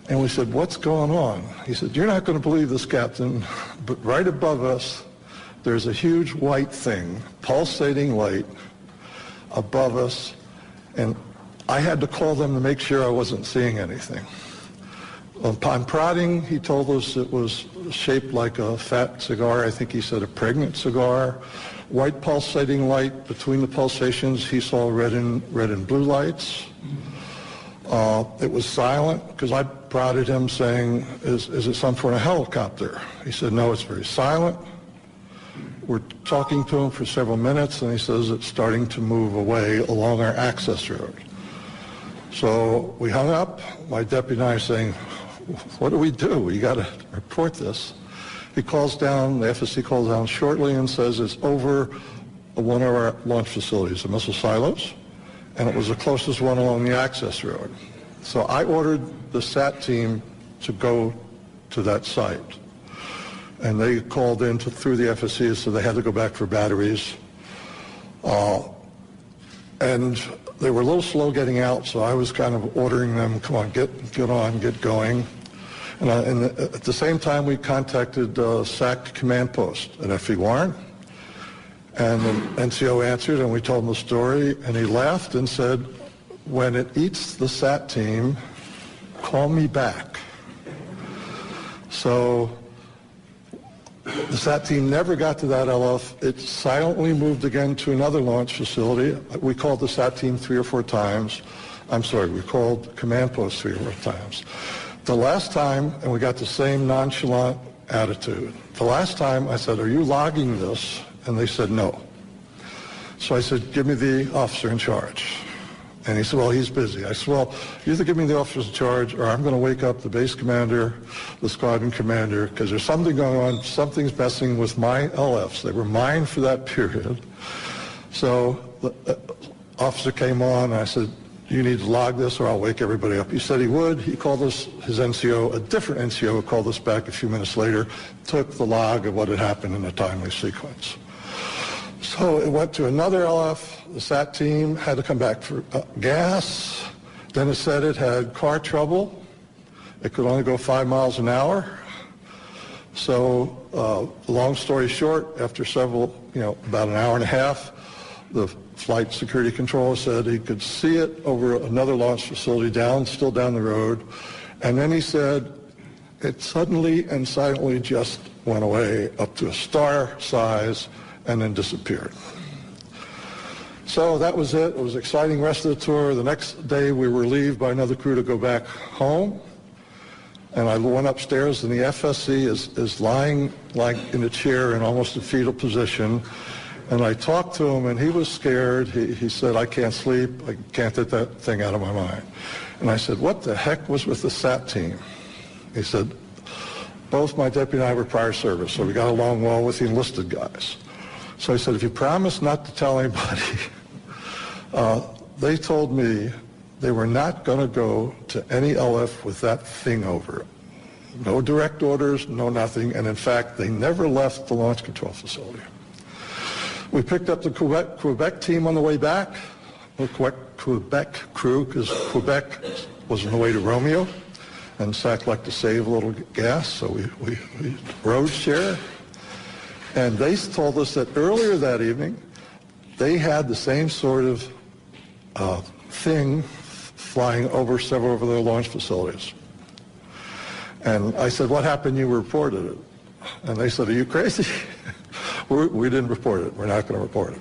and we said, what's going on? He said, you're not going to believe this, Captain, but right above us there's a huge white thing, pulsating light above us, and I had to call them to make sure I wasn't seeing anything. Upon prodding, he told us it was shaped like a fat cigar. I think he said a pregnant cigar. White pulsating light. Between the pulsations, he saw red and blue lights. It was silent, because I prodded him saying, is it some sort of helicopter? He said, no, it's very silent. We're talking to him for several minutes, and he says it's starting to move away along our access road. So we hung up. My deputy and I are saying, what do? We got to report this. He calls down, the FSC calls down shortly and says it's over one of our launch facilities, the missile silos, and it was the closest one along the access road. So I ordered the SAT team to go to that site. And they called in through the FSC, so they had to go back for batteries. And they were a little slow getting out, so I was kind of ordering them, come on, get on, get going. And at the same time, we contacted SAC Command Post at FE Warren. And the NCO answered, and we told him the story, and he laughed and said, when it eats the SAT team, call me back. So the SAT team never got to that LF. It silently moved again to another launch facility. We called the SAT team 3 or 4 times. I'm sorry, we called Command Post 3 or 4 times. The last time, and we got the same nonchalant attitude. The last time I said, are you logging this? And they said no. So I said, give me the officer in charge. And he said, well, he's busy. I said, well, you either give me the officer in charge or I'm going to wake up the base commander, the squadron commander, because there's something going on, something's messing with my LFs. They were mine for that period. So the officer came on, and I said, you need to log this or I'll wake everybody up. He said he would. He called us, his NCO, a different NCO called us back a few minutes later, took the log of what had happened in a timely sequence. So it went to another LF. The SAT team had to come back for gas. Then it said it had car trouble. It could only go 5 miles an hour. So long story short, after several, about an hour and a half, the flight security controller said he could see it over another launch facility still down the road. And then he said it suddenly and silently just went away up to a star size and then disappeared. So that was it. It was an exciting rest of the tour. The next day we were relieved by another crew to go back home. And I went upstairs and the FSC is lying like in a chair in almost a fetal position. And I talked to him and he was scared. He said, I can't sleep. I can't get that thing out of my mind. And I said, what the heck was with the SAT team? He said, both my deputy and I were prior service, so we got along well with the enlisted guys. So I said, if you promise not to tell anybody, they told me they were not going to go to any LF with that thing over it. No direct orders, no nothing, and in fact, they never left the launch control facility. We picked up the Quebec team on the way back, the Quebec crew, because Quebec was on the way to Romeo, and SAC liked to save a little gas, so we road share. And they told us that earlier that evening, they had the same sort of thing flying over several of their launch facilities. And I said, what happened? You reported it. And they said, are you crazy? We didn't report it. We're not going to report it.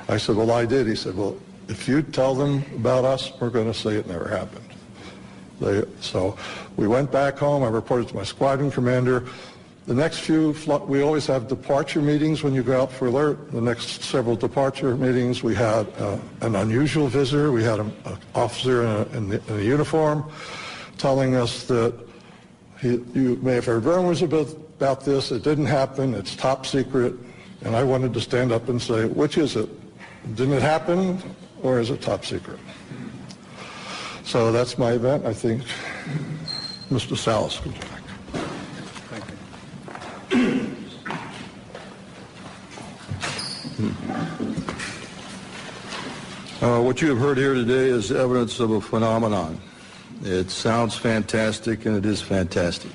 I said, well, I did. He said, well, if you tell them about us, we're going to say it never happened. So we went back home. I reported to my squadron commander. The next few, we always have departure meetings when you go out for alert. The next several departure meetings, we had an unusual visitor. We had an officer in a uniform telling us that you may have heard rumors about this. It didn't happen. It's top secret. And I wanted to stand up and say, which is it? Didn't it happen, or is it top secret? So that's my event. I think Mr. Salas could back. What you have heard here today is evidence of a phenomenon. It sounds fantastic, and it is fantastic.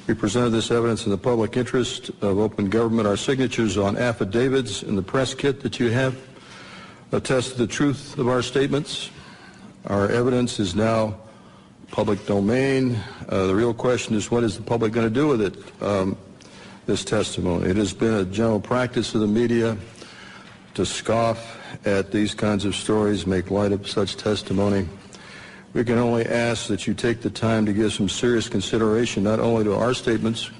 We presented this evidence in the public interest of open government. Our signatures on affidavits in the press kit that you have attest to the truth of our statements. Our evidence is now public domain. The real question is, what is the public going to do with it, this testimony? It has been a general practice of the media to scoff at these kinds of stories, make light of such testimony. We can only ask that you take the time to give some serious consideration not only to our statements,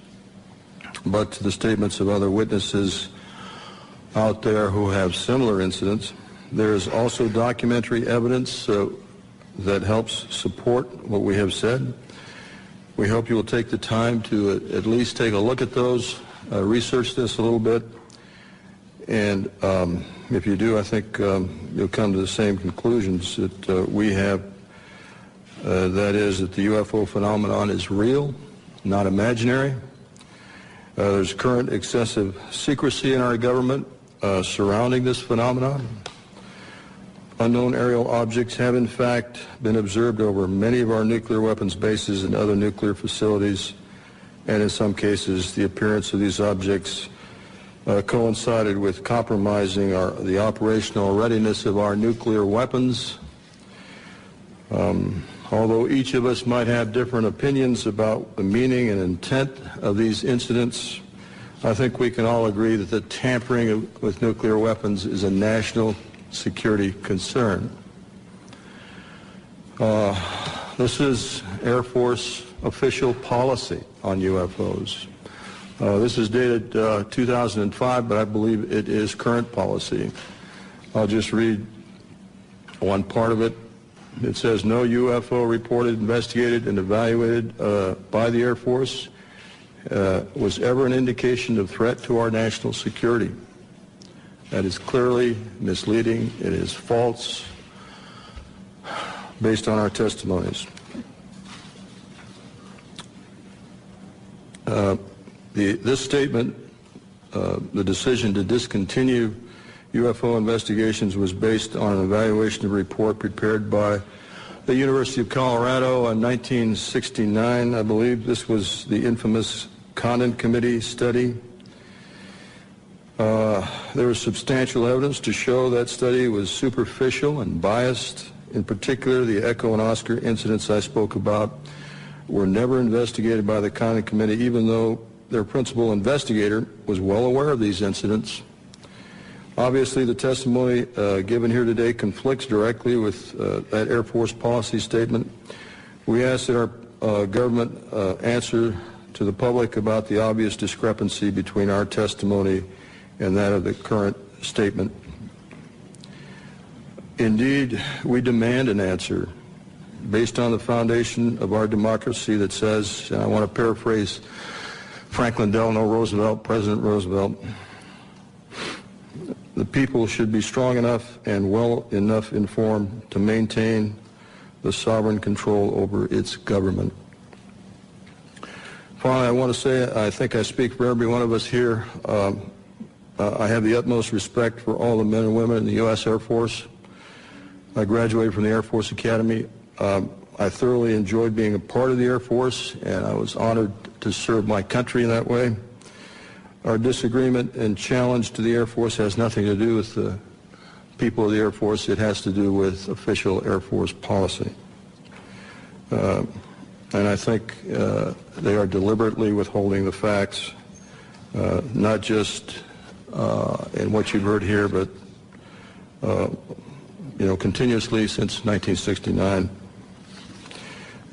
but to the statements of other witnesses out there who have similar incidents. There is also documentary evidence that helps support what we have said. We hope you will take the time to at least take a look at those, research this a little bit, and if you do, I think you'll come to the same conclusions that we have. That is that the UFO phenomenon is real, not imaginary. There's current excessive secrecy in our government surrounding this phenomenon. Unknown aerial objects have in fact been observed over many of our nuclear weapons bases and other nuclear facilities, and in some cases the appearance of these objects coincided with compromising the operational readiness of our nuclear weapons. Although each of us might have different opinions about the meaning and intent of these incidents, I think we can all agree that the tampering with nuclear weapons is a national security concern. This is Air Force official policy on UFOs. This is dated 2005, but I believe it is current policy. I'll just read one part of it. It says, no UFO reported, investigated, and evaluated by the Air Force was ever an indication of threat to our national security. That is clearly misleading. It is false based on our testimonies. This statement, the decision to discontinue UFO investigations, was based on an evaluation report prepared by the University of Colorado in 1969. I believe this was the infamous Condon Committee study. There was substantial evidence to show that study was superficial and biased. In particular, the Echo and Oscar incidents I spoke about were never investigated by the Condon Committee, even though their principal investigator was well aware of these incidents. Obviously, the testimony given here today conflicts directly with that Air Force policy statement. We ask that our government answer to the public about the obvious discrepancy between our testimony and that of the current statement. Indeed, we demand an answer based on the foundation of our democracy that says, and I want to paraphrase Franklin Delano Roosevelt, President Roosevelt, the people should be strong enough and well enough informed to maintain the sovereign control over its government. Finally, I want to say, I think I speak for every one of us here, I have the utmost respect for all the men and women in the U.S. Air Force. I graduated from the Air Force Academy. I thoroughly enjoyed being a part of the Air Force, and I was honored to serve my country in that way. Our disagreement and challenge to the Air Force has nothing to do with the people of the Air Force. It has to do with official Air Force policy. And I think they are deliberately withholding the facts, not just in what you've heard here, but continuously since 1969.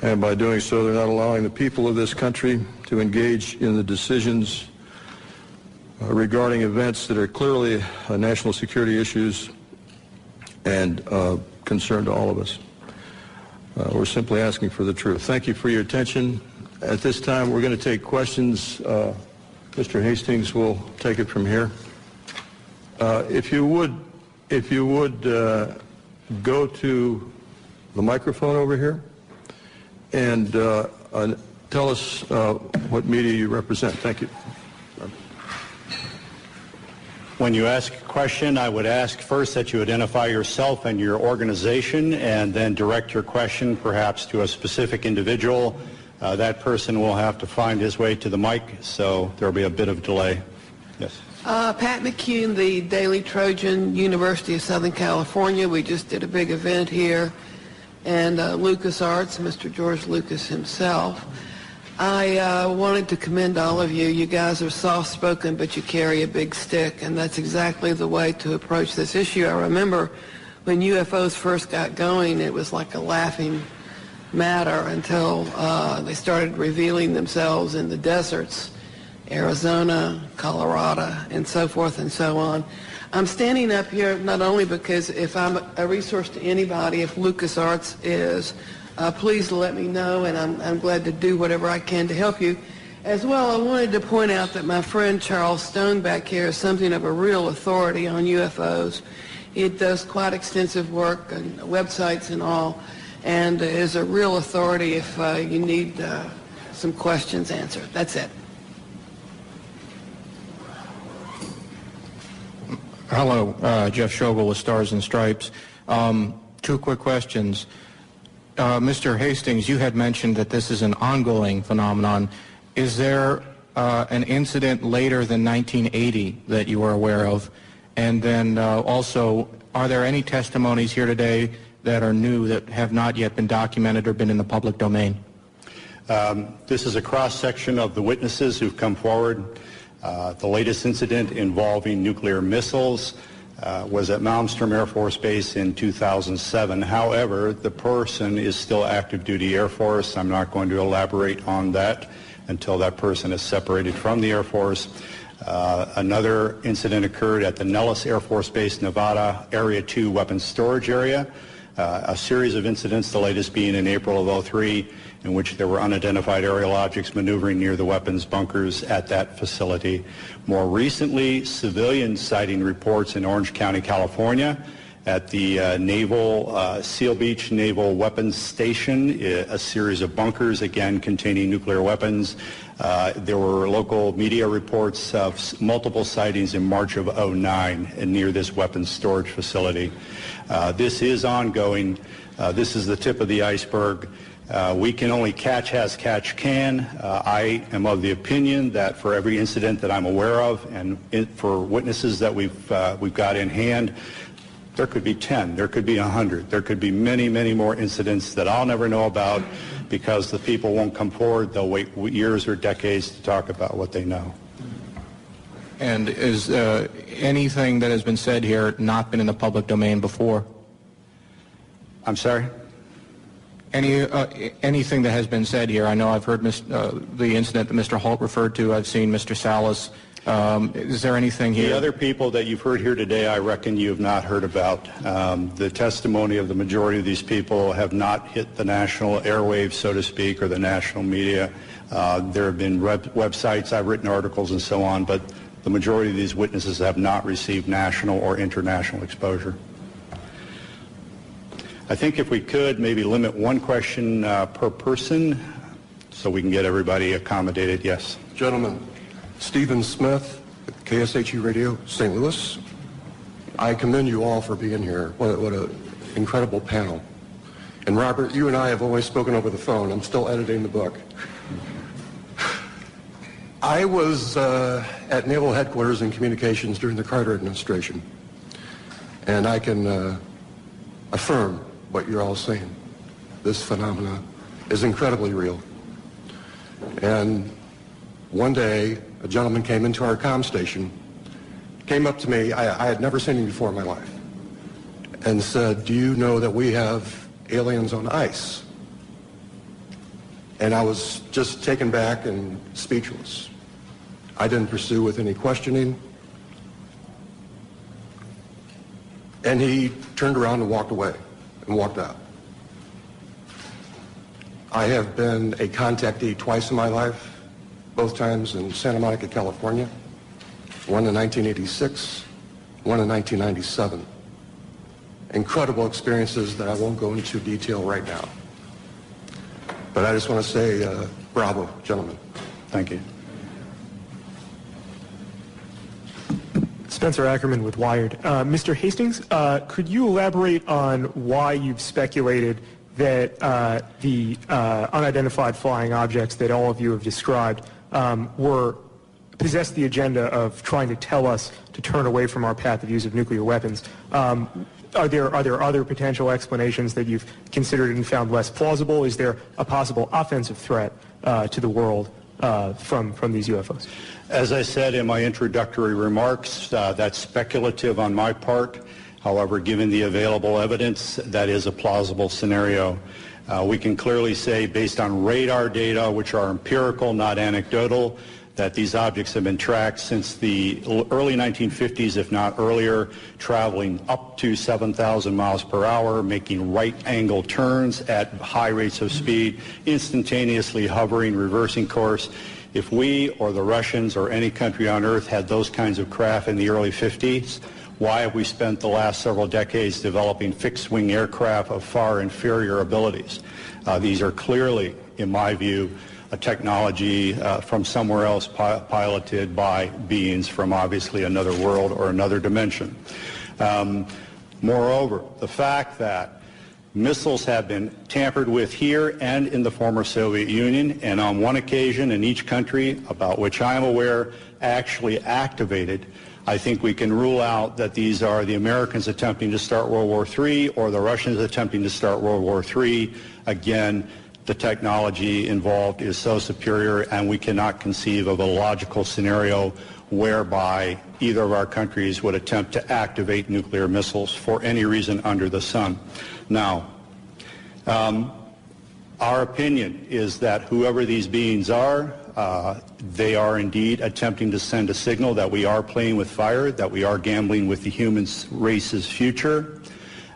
And by doing so, they're not allowing the people of this country to engage in the decisions regarding events that are clearly national security issues and concern to all of us. We're simply asking for the truth. Thank you for your attention. At this time, we're going to take questions. Mr. Hastings will take it from here. If you would go to the microphone over here and tell us what media you represent. Thank you. When you ask a question, I would ask first that you identify yourself and your organization, and then direct your question perhaps to a specific individual. That person will have to find his way to the mic, so there will be a bit of delay. Yes. Pat McCune, the Daily Trojan, University of Southern California. We just did a big event here, and LucasArts, Mr. George Lucas himself. I wanted to commend all of you. You guys are soft-spoken, but you carry a big stick, and that's exactly the way to approach this issue. I remember when UFOs first got going, it was like a laughing matter until they started revealing themselves in the deserts, Arizona, Colorado, and so forth and so on. I'm standing up here not only because if I'm a resource to anybody, if LucasArts is, please let me know, and I'm glad to do whatever I can to help you. As well, I wanted to point out that my friend Charles Stone back here is something of a real authority on UFOs. He does quite extensive work on websites and all. and is a real authority if you need some questions answered. That's it. Hello, Jeff Schogel with Stars and Stripes. Two quick questions. Mr. Hastings, you had mentioned that this is an ongoing phenomenon. Is there an incident later than 1980 that you are aware of? And then also, are there any testimonies here today that are new that have not yet been documented or been in the public domain? This is a cross-section of the witnesses who've come forward. The latest incident involving nuclear missiles was at Malmstrom Air Force Base in 2007. However, the person is still active duty Air Force. I'm not going to elaborate on that until that person is separated from the Air Force. Another incident occurred at the Nellis Air Force Base, Nevada, Area 2 weapons storage area. A series of incidents, the latest being in April of 2003, in which there were unidentified aerial objects maneuvering near the weapons bunkers at that facility. More recently, civilian sighting reports in Orange County, California, at the Naval Seal Beach Naval Weapons Station, a series of bunkers, again, containing nuclear weapons. There were local media reports of multiple sightings in March of 2009 near this weapons storage facility. This is ongoing. This is the tip of the iceberg. We can only catch as catch can. I am of the opinion that for every incident that I'm aware of, and for witnesses that we've got in hand, there could be 10, there could be 100, there could be many, many more incidents that I'll never know about because the people won't come forward. They'll wait years or decades to talk about what they know. And is anything that has been said here not been in the public domain before? I'm sorry? Anything that has been said here? I know I've heard the incident that Mr. Holt referred to. I've seen Mr. Salas. Is there anything here? The other people that you've heard here today, I reckon you have not heard about. The testimony of the majority of these people have not hit the national airwaves, so to speak, or the national media. There have been websites, I've written articles and so on, but the majority of these witnesses have not received national or international exposure. I think if we could maybe limit one question per person so we can get everybody accommodated. Yes. Gentlemen, Stephen Smith, KSHE Radio, St. Louis. I commend you all for being here. What an incredible panel. And Robert, you and I have always spoken over the phone. I'm still editing the book. I was at Naval Headquarters in Communications during the Carter administration. And I can affirm what you're all saying. This phenomena is incredibly real. And one day, a gentleman came into our comm station, came up to me, I had never seen him before in my life, and said, "Do you know that we have aliens on ice?" And I was just taken back and speechless. I didn't pursue with any questioning. And he turned around and walked away and walked out. I have been a contactee twice in my life, both times in Santa Monica, California, one in 1986, one in 1997. Incredible experiences that I won't go into detail right now. But I just want to say bravo, gentlemen. Thank you. Spencer Ackerman with Wired. Mr. Hastings, could you elaborate on why you've speculated that the unidentified flying objects that all of you have described possessed the agenda of trying to tell us to turn away from our path of use of nuclear weapons? Are there other potential explanations that you've considered and found less plausible? Is there a possible offensive threat to the world from these UFOs? As I said in my introductory remarks, that's speculative on my part. However, given the available evidence, that is a plausible scenario. We can clearly say, based on radar data, which are empirical, not anecdotal, that these objects have been tracked since the early 1950s, if not earlier, traveling up to 7,000 miles per hour, making right-angle turns at high rates of speed, instantaneously hovering, reversing course. If we or the Russians or any country on Earth had those kinds of craft in the early 50s, Why have we spent the last several decades developing fixed-wing aircraft of far inferior abilities? These are clearly, in my view, a technology from somewhere else piloted by beings from obviously another world or another dimension. Moreover, the fact that missiles have been tampered with here and in the former Soviet Union, and on one occasion in each country about which I am aware actually activated, I think we can rule out that these are the Americans attempting to start World War III or the Russians attempting to start World War III. Again, the technology involved is so superior, and we cannot conceive of a logical scenario whereby either of our countries would attempt to activate nuclear missiles for any reason under the sun. Now, our opinion is that whoever these beings are, they are indeed attempting to send a signal that we are playing with fire, that we are gambling with the human race's future.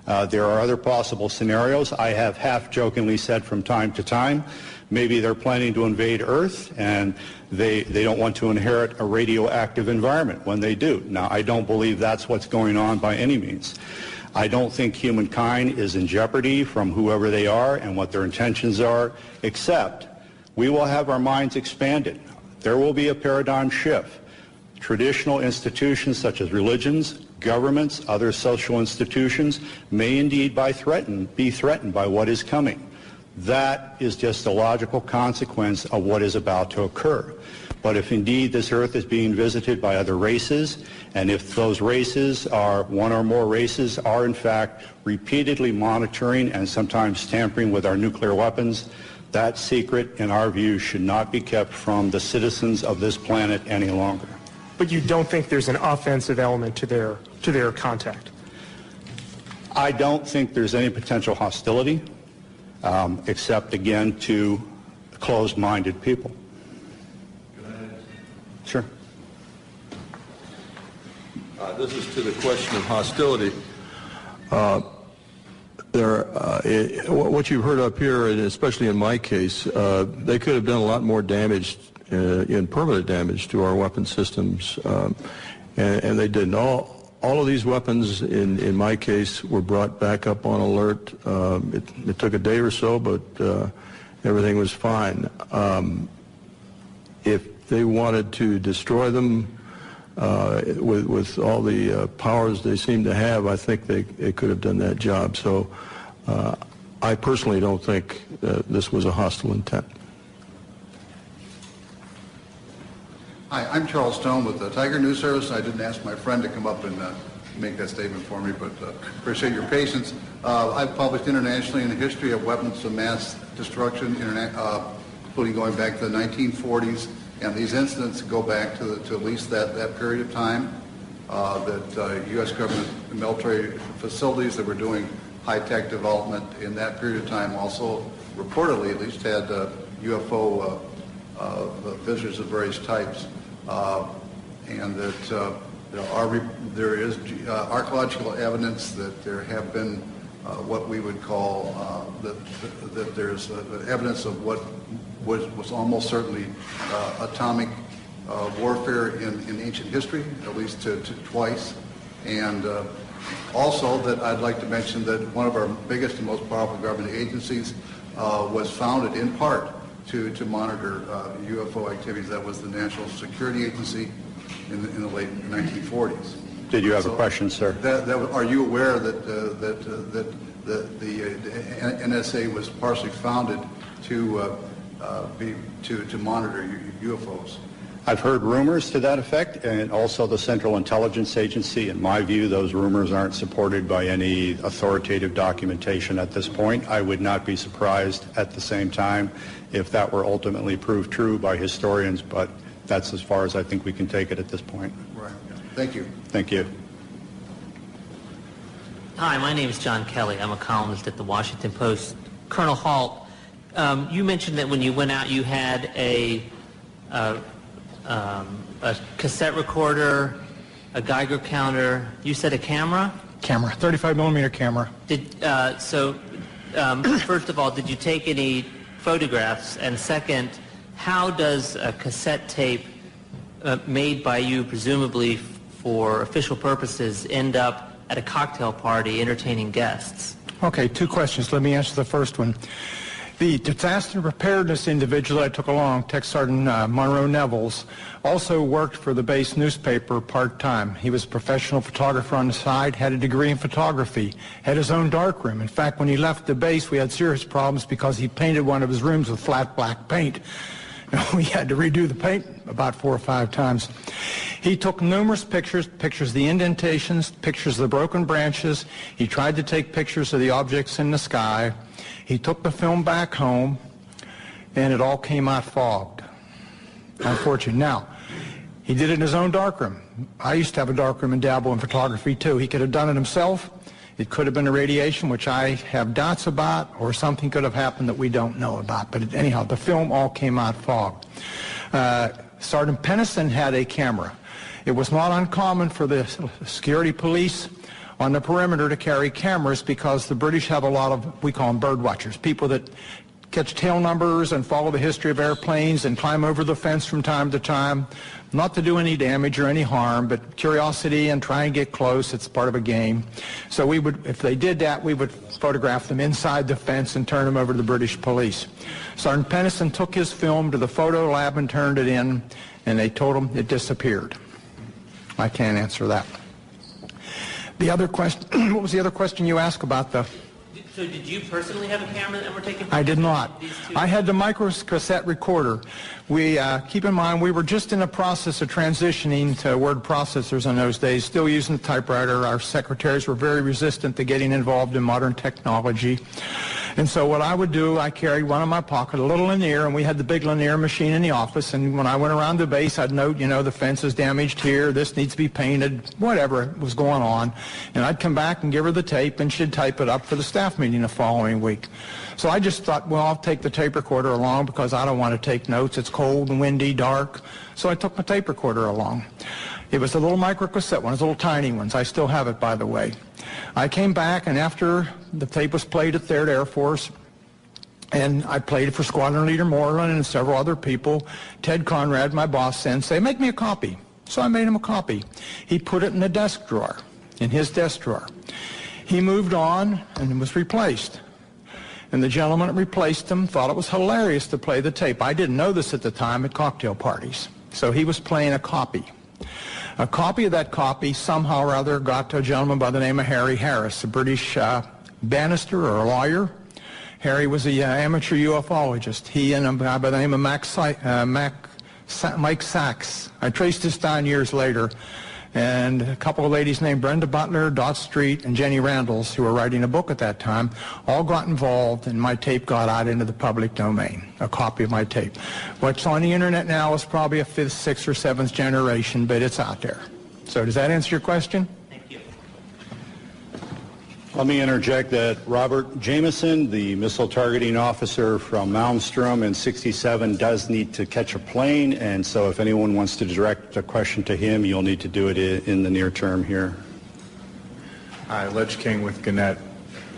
There are other possible scenarios. I have half-jokingly said from time to time, maybe they're planning to invade Earth and they don't want to inherit a radioactive environment when they do. Now, I don't believe that's what's going on by any means. I don't think humankind is in jeopardy from whoever they are and what their intentions are, except we will have our minds expanded. There will be a paradigm shift. Traditional institutions such as religions, governments, other social institutions may indeed be threatened by what is coming. That is just a logical consequence of what is about to occur. But if indeed this earth is being visited by other races, and if those races are, one or more races, are in fact repeatedly monitoring and sometimes tampering with our nuclear weapons, that secret, in our view, should not be kept from the citizens of this planet any longer. But you don't think there's an offensive element to their contact? I don't think there's any potential hostility, except, again, to closed-minded people. Sure. This is to the question of hostility. What you've heard up here, and especially in my case, they could have done a lot more damage, in permanent damage to our weapon systems, and they didn't. All of these weapons, in my case, were brought back up on alert. It took a day or so, but everything was fine. If they wanted to destroy them with all the powers they seem to have, I think they could have done that job. So I personally don't think this was a hostile intent. Hi, I'm Charles Stone with the Tiger News Service. I didn't ask my friend to come up and make that statement for me, but appreciate your patience. I've published internationally in the history of weapons of mass destruction, including going back to the 1940s, and these incidents go back to at least that period of time, that U.S. government military facilities that were doing high-tech development in that period of time also reportedly at least had UFO visitors of various types, and that there is archaeological evidence that there have been what we would call that there's evidence of what was almost certainly atomic warfare in ancient history, at least twice, and also that I'd like to mention that one of our biggest and most powerful government agencies was founded in part to monitor UFO activities. That was the National Security Agency in the late 1940s. Did you have a question, sir? Are you aware that the NSA was partially founded to monitor UFOs? I've heard rumors to that effect, and also the Central Intelligence Agency. In my view, those rumors aren't supported by any authoritative documentation at this point. I would not be surprised at the same time if that were ultimately proved true by historians, but that's as far as I think we can take it at this point. Right. Thank you. Thank you. Hi, my name is John Kelly. I'm a columnist at the Washington Post. Colonel Halt, you mentioned that when you went out you had a cassette recorder, a Geiger counter. You said a camera? Camera, 35 millimeter camera. First of all, did you take any photographs? And second, how does a cassette tape made by you, presumably for official purposes end up at a cocktail party entertaining guests? Okay, two questions. Let me answer the first one. The disaster preparedness individual I took along, Tech Sergeant Monroe Nevels, also worked for the base newspaper part-time. He was a professional photographer on the side, had a degree in photography, had his own darkroom. In fact, when he left the base, we had serious problems because he painted one of his rooms with flat black paint. We had to redo the paint about 4 or 5 times. He took numerous pictures of the indentations, pictures of the broken branches. He tried to take pictures of the objects in the sky. He took the film back home, and it all came out fogged. Unfortunately. Now, he did it in his own darkroom. I used to have a darkroom and dabble in photography, too. He could have done it himself. It could have been a radiation, which I have doubts about, or something could have happened that we don't know about. But anyhow, the film all came out fogged. Sergeant Pennison had a camera. It was not uncommon for the security police on the perimeter to carry cameras because the British have a lot of, we call them bird watchers, people that catch tail numbers and follow the history of airplanes and climb over the fence from time to time, not to do any damage or any harm, but curiosity and try and get close. It's part of a game. So we would, if they did that, we would photograph them inside the fence and turn them over to the British police. Sergeant Pennison took his film to the photo lab and turned it in, and they told him it disappeared. I can't answer that. The other question, what was the other question you asked about the... So did you personally have a camera that were taking pictures? I did not. I had the microcassette recorder. We, keep in mind, we were just in the process of transitioning to word processors in those days, still using the typewriter. Our secretaries were very resistant to getting involved in modern technology. And so what I would do, I carried one in my pocket, a little linear, and we had the big linear machine in the office, and when I went around the base, I'd note, you know, the fence is damaged here, this needs to be painted, whatever was going on. And I'd come back and give her the tape, and she'd type it up for the staff meeting the following week. So I just thought, well, I'll take the tape recorder along because I don't want to take notes. It's cold and windy, dark. So I took my tape recorder along. It was a little microcassette one, those little tiny ones. I still have it, by the way. I came back, and after the tape was played at 3rd Air Force, and I played it for Squadron Leader Moreland and several other people, Ted Conrad, my boss, said, make me a copy. So I made him a copy. He put it in the desk drawer, in his desk drawer. He moved on and was replaced. And the gentleman that replaced him thought it was hilarious to play the tape. I didn't know this at the time at cocktail parties. So he was playing a copy. A copy of that copy somehow or other got to a gentleman by the name of Harry Harris, a British barrister or a lawyer. Harry was an amateur ufologist. He and a guy by the name of Mike Sachs. I traced this down years later. And a couple of ladies named Brenda Butler, Dot Street, and Jenny Randalls, who were writing a book at that time, all got involved, and my tape got out into the public domain, a copy of my tape. What's on the internet now is probably a 5th, 6th, or 7th generation, but it's out there. So does that answer your question? Thank you. Let me interject that Robert Jameson, the missile targeting officer from Malmstrom in 67, does need to catch a plane, and so if anyone wants to direct a question to him, you'll need to do it in the near term here. Hi, Ledge King with Gannett,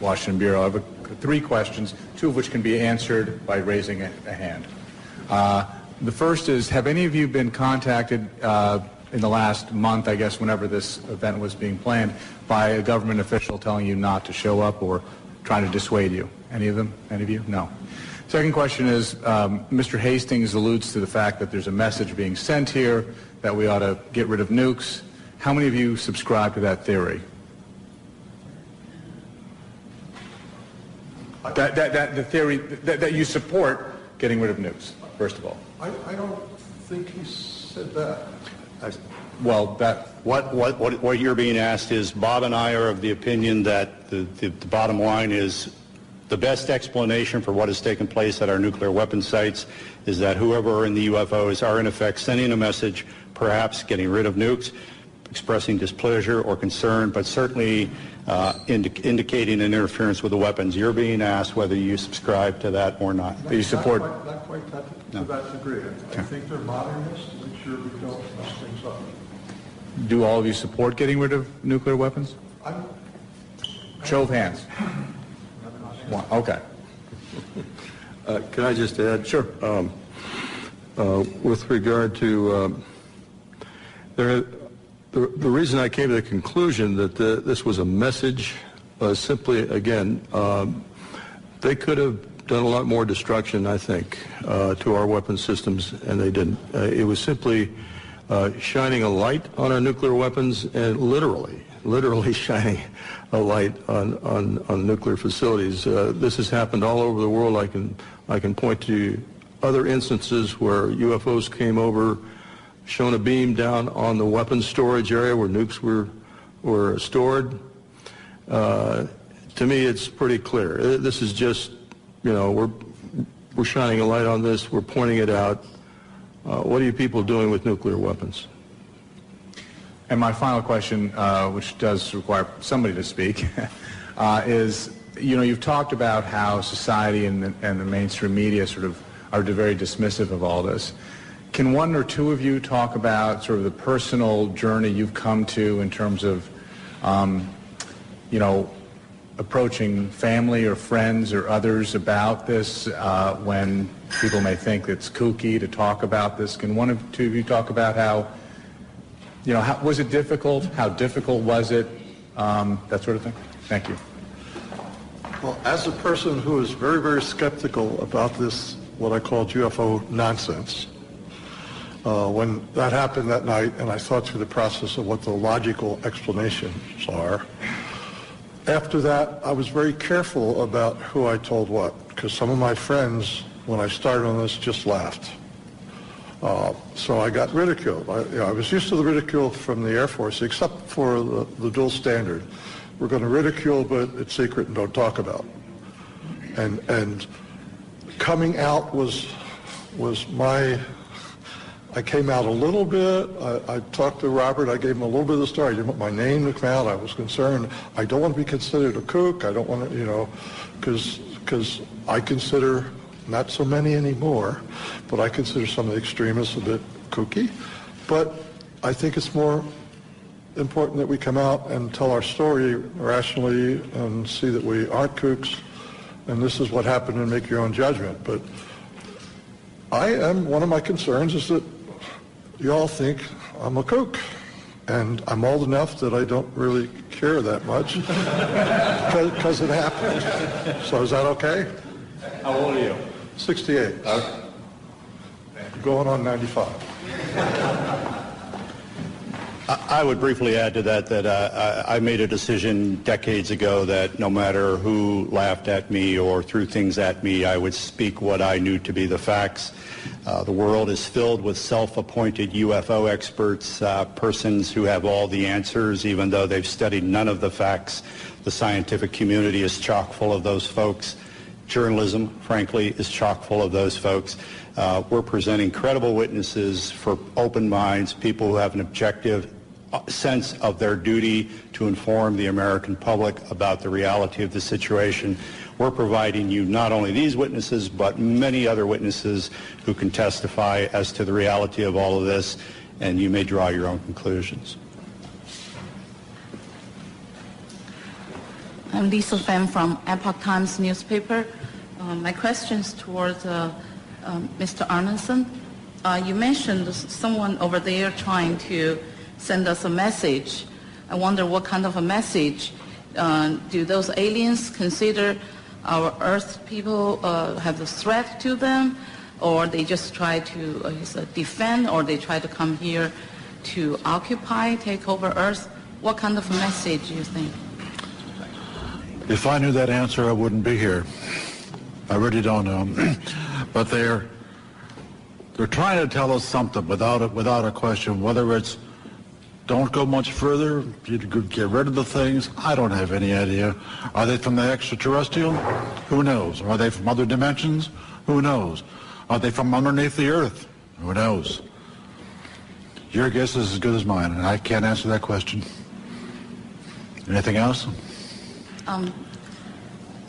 Washington Bureau. I have 3 questions, 2 of which can be answered by raising a hand. The first is, have any of you been contacted in the last month, I guess, whenever this event was being planned, by a government official telling you not to show up or trying to dissuade you? Any of them? Any of you? No. Second question is, Mr. Hastings alludes to the fact that there's a message being sent here that we ought to get rid of nukes. How many of you subscribe to that theory? The theory that you support getting rid of nukes, first of all. I don't think he said that. Well, what you're being asked is, Bob and I are of the opinion that the bottom line is the best explanation for what has taken place at our nuclear weapons sites is that whoever are in the UFOs are in effect sending a message, perhaps getting rid of nukes, expressing displeasure or concern, but certainly indicating an interference with the weapons. You're being asked whether you subscribe to that or not. You support? Not quite to that degree. I think they're modernists. Make sure we don't mess things up. Do all of you support getting rid of nuclear weapons? Show of hands. One. Okay. Can I just add? Sure. With regard to The reason I came to the conclusion that this was a message was simply, again, they could have done a lot more destruction, I think, to our weapon systems, and they didn't. It was simply shining a light on our nuclear weapons, and literally shining a light on nuclear facilities. This has happened all over the world. I can point to other instances where UFOs came over, shone a beam down on the weapons storage area where nukes were stored. To me, it's pretty clear. This is just, we're shining a light on this. We're pointing it out. What are you people doing with nuclear weapons? And my final question, which does require somebody to speak, is, you've talked about how society and the mainstream media sort of are very dismissive of all this. Can one or two of you talk about sort of the personal journey you've come to in terms of, approaching family or friends or others about this when people may think it's kooky to talk about this? Can one or two of you talk about how was it difficult? How difficult was it? That sort of thing. Thank you. Well, as a person who is very, very skeptical about this, what I call UFO nonsense, when that happened that night and I thought through the process of what the logical explanations are, after that I was very careful about who I told what, because some of my friends, when I started on this, just laughed. So I got ridiculed. I was used to the ridicule from the Air Force, except for the dual standard. We're going to ridicule, but it's secret and don't talk about. And coming out was my... I came out a little bit. I talked to Robert. I gave him a little bit of the story. I didn't want my name to come out. I was concerned. I don't want to be considered a kook. I don't want to, because I consider, not so many anymore, but I consider some of the extremists a bit kooky. But I think it's more important that we come out and tell our story rationally and see that we aren't kooks, and this is what happened, and make your own judgment. But one of my concerns is that you all think I'm a kook, and I'm old enough that I don't really care that much because it happened. So is that okay? How old are you? 68. Going on 95. I would briefly add to that I made a decision decades ago that no matter who laughed at me or threw things at me, I would speak what I knew to be the facts. The world is filled with self-appointed UFO experts, persons who have all the answers, even though they've studied none of the facts. The scientific community is chock full of those folks. Journalism, frankly, is chock full of those folks. We're presenting credible witnesses for open minds, people who have an objective sense of their duty to inform the American public about the reality of the situation. We're providing you not only these witnesses, but many other witnesses who can testify as to the reality of all of this, and you may draw your own conclusions. I'm Lisa Pham from Epoch Times newspaper. My question is towards Mr. Arneson. You mentioned someone over there trying to send us a message. I wonder what kind of a message. Do those aliens consider our Earth people have a threat to them, or they just try to defend, or they try to come here to occupy, take over Earth? What kind of a message do you think? If I knew that answer, I wouldn't be here. I really don't know. But they're trying to tell us something without a question. Whether it's don't go much further, get rid of the things, I don't have any idea. Are they from the extraterrestrial? Who knows? Are they from other dimensions? Who knows? Are they from underneath the Earth? Who knows? Your guess is as good as mine, and I can't answer that question. Anything else?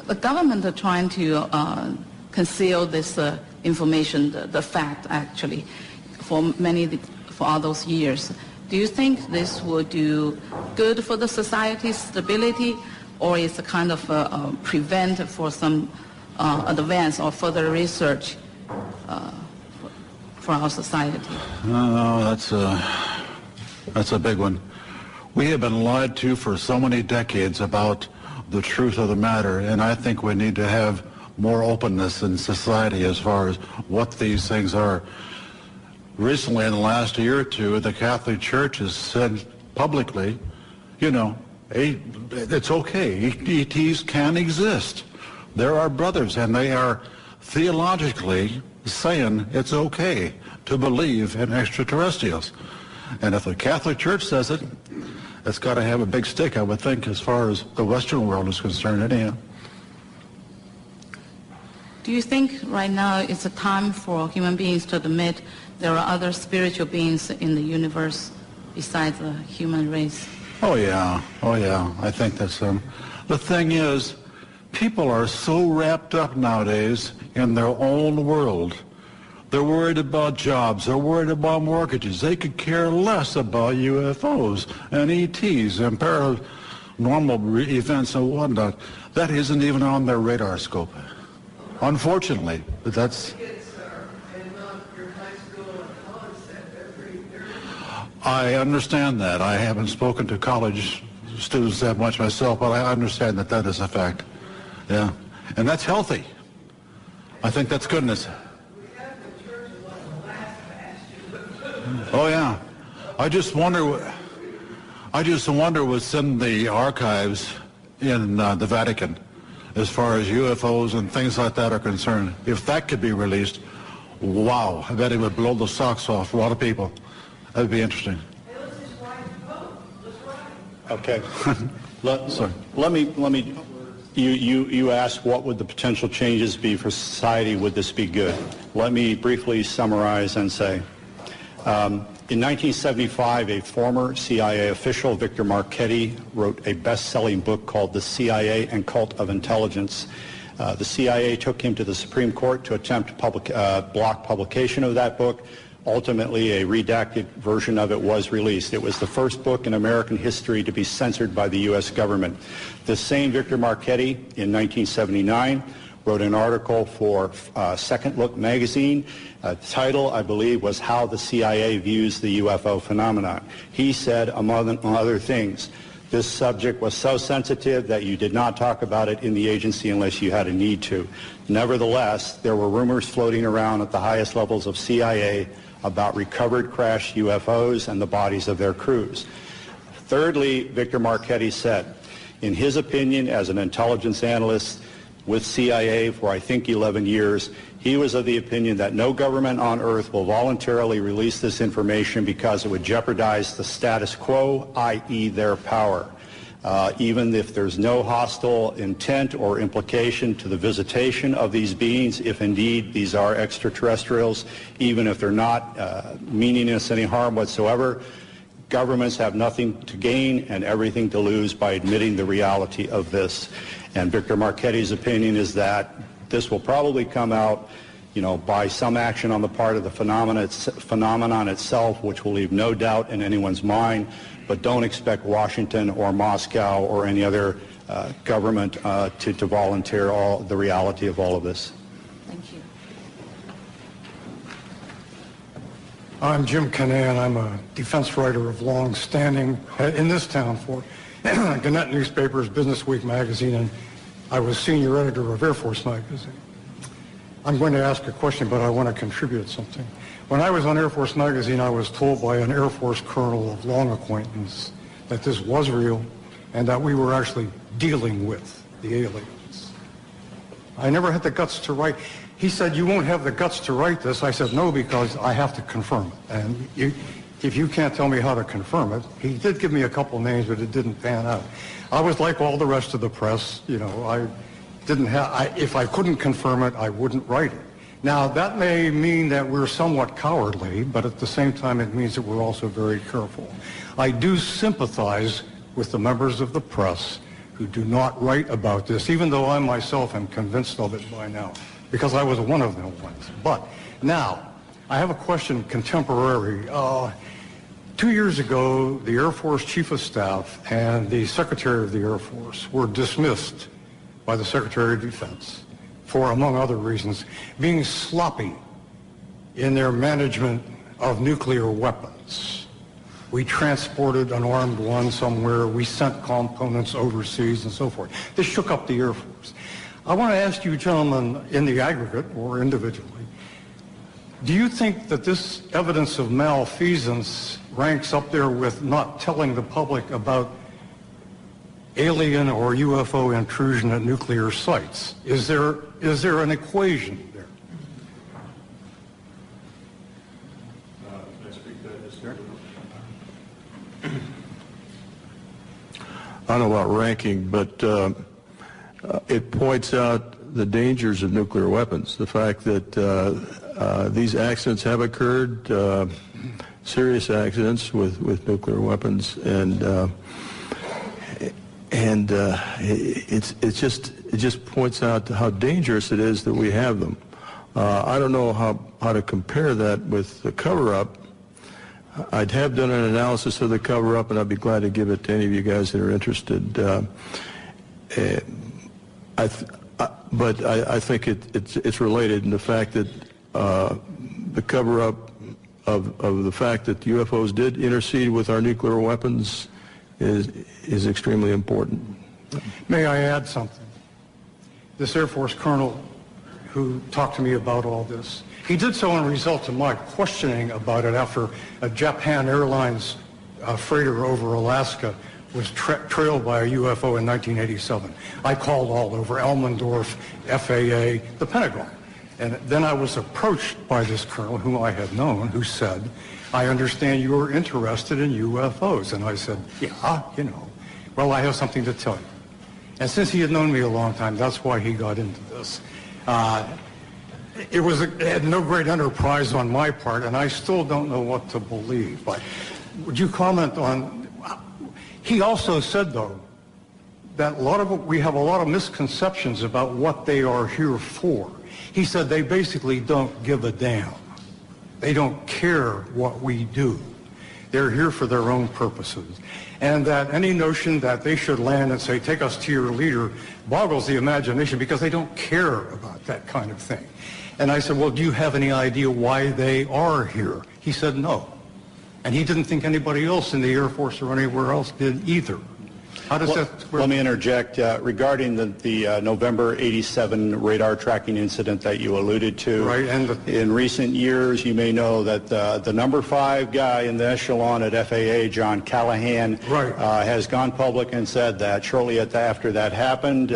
The government are trying to conceal this information, the fact actually, for all those years. Do you think this will do good for the society's stability, or is it kind of prevent for some advance or further research for our society? No, that's That's a big one. We have been lied to for so many decades about the truth of the matter, and I think we need to have more openness in society as far as what these things are. Recently, in the last year or two, the Catholic Church has said publicly, you know, it's okay. ETs can exist. They're our brothers, and they are theologically saying it's okay to believe in extraterrestrials. And if the Catholic Church says it, it's got to have a big stick, I would think, as far as the Western world is concerned anyhow. Do you think right now it's a time for human beings to admit there are other spiritual beings in the universe besides the human race? Oh yeah. I think that's the thing is, people are so wrapped up nowadays in their own world. They're worried about jobs. They're worried about mortgages. They could care less about UFOs and ETs and paranormal events and whatnot. That isn't even on their radar scope. Unfortunately, but that's... I understand that. I haven't spoken to college students that much myself, but I understand that that is a fact. Yeah. And that's healthy. I think that's goodness. Oh, yeah. I just wonder what's in the archives in the Vatican as far as UFOs and things like that are concerned. If that could be released, wow, I bet it would blow the socks off a lot of people. That would be interesting. Okay. Let me. You asked what would the potential changes be for society? Would this be good? Let me briefly summarize and say, in 1975, a former CIA official, Victor Marchetti, wrote a best-selling book called The CIA and Cult of Intelligence. The CIA took him to the Supreme Court to attempt block publication of that book. Ultimately, a redacted version of it was released. It was the first book in American history to be censored by the U.S. government. This same Victor Marchetti, in 1979, wrote an article for Second Look magazine. The title, I believe, was How the CIA Views the UFO Phenomenon. He said, among other things, this subject was so sensitive that you did not talk about it in the agency unless you had a need to. Nevertheless, there were rumors floating around at the highest levels of CIA about recovered crashed UFOs and the bodies of their crews. Thirdly, Victor Marchetti said, in his opinion, as an intelligence analyst with CIA for I think 11 years, he was of the opinion that no government on earth will voluntarily release this information because it would jeopardize the status quo, i.e. their power. Even if there's no hostile intent or implication to the visitation of these beings, if indeed these are extraterrestrials, even if they're not meaning us any harm whatsoever, governments have nothing to gain and everything to lose by admitting the reality of this. And Victor Marchetti's opinion is that this will probably come out, by some action on the part of the phenomenon itself, which will leave no doubt in anyone's mind. But don't expect Washington or Moscow or any other government to volunteer the reality of all of this. Thank you. I'm Jim Canan. I'm a defense writer of long standing in this town for Gannett Newspaper's Business Week magazine, and I was senior editor of Air Force magazine. I'm going to ask a question, but I want to contribute something. When I was on Air Force magazine, I was told by an Air Force colonel of long acquaintance that this was real and that we were actually dealing with the aliens. I never had the guts to write. He said, you won't have the guts to write this. I said, no, because I have to confirm it. And if you can't tell me how to confirm it, he did give me a couple names, but it didn't pan out. I was like all the rest of the press, if I couldn't confirm it, I wouldn't write it. Now, that may mean that we're somewhat cowardly, but at the same time, it means that we're also very careful. I do sympathize with the members of the press who do not write about this, even though I myself am convinced of it by now, because I was one of them once. But now, I have a question contemporary. 2 years ago, the Air Force Chief of Staff and the Secretary of the Air Force were dismissed by the Secretary of Defense for, among other reasons, being sloppy in their management of nuclear weapons, We transported an armed one somewhere. We sent components overseas and so forth. This shook up the Air Force. I want to ask you gentlemen in the aggregate or individually, do you think that this evidence of malfeasance ranks up there with not telling the public about alien or UFO intrusion at nuclear sites? Is there an equation there? I don't know about ranking, but it points out the dangers of nuclear weapons. The fact that these accidents have occurred, serious accidents with nuclear weapons, and it just points out how dangerous it is that we have them. I don't know how to compare that with the cover-up. I'd have done an analysis of the cover-up, and I'd be glad to give it to any of you guys that are interested. But I think it's related in the fact that the cover-up of the fact that the UFOs did intercede with our nuclear weapons is extremely important. May I add something? This Air Force colonel who talked to me about all this, he did so in result of my questioning about it after a Japan Airlines freighter over Alaska was trailed by a UFO in 1987. I called all over Elmendorf, FAA, the Pentagon. And then I was approached by this colonel whom I had known who said, I understand you are interested in UFOs. And I said, yeah, well, I have something to tell you. And since he had known me a long time, that's why he got into this. It had no great enterprise on my part, and I still don't know what to believe. But would you comment on... He also said, though, that we have a lot of misconceptions about what they are here for. He said they basically don't give a damn. They don't care what we do. They're here for their own purposes. And that any notion that they should land and say, take us to your leader, boggles the imagination because they don't care about that kind of thing. And I said, well, do you have any idea why they are here? He said, no. And he didn't think anybody else in the Air Force or anywhere else did either. How does that square? Let me interject regarding the November 87 radar tracking incident that you alluded to. Right, and in recent years, you may know that the number 5 guy in the echelon at FAA, John Callahan, has gone public and said that shortly after that happened,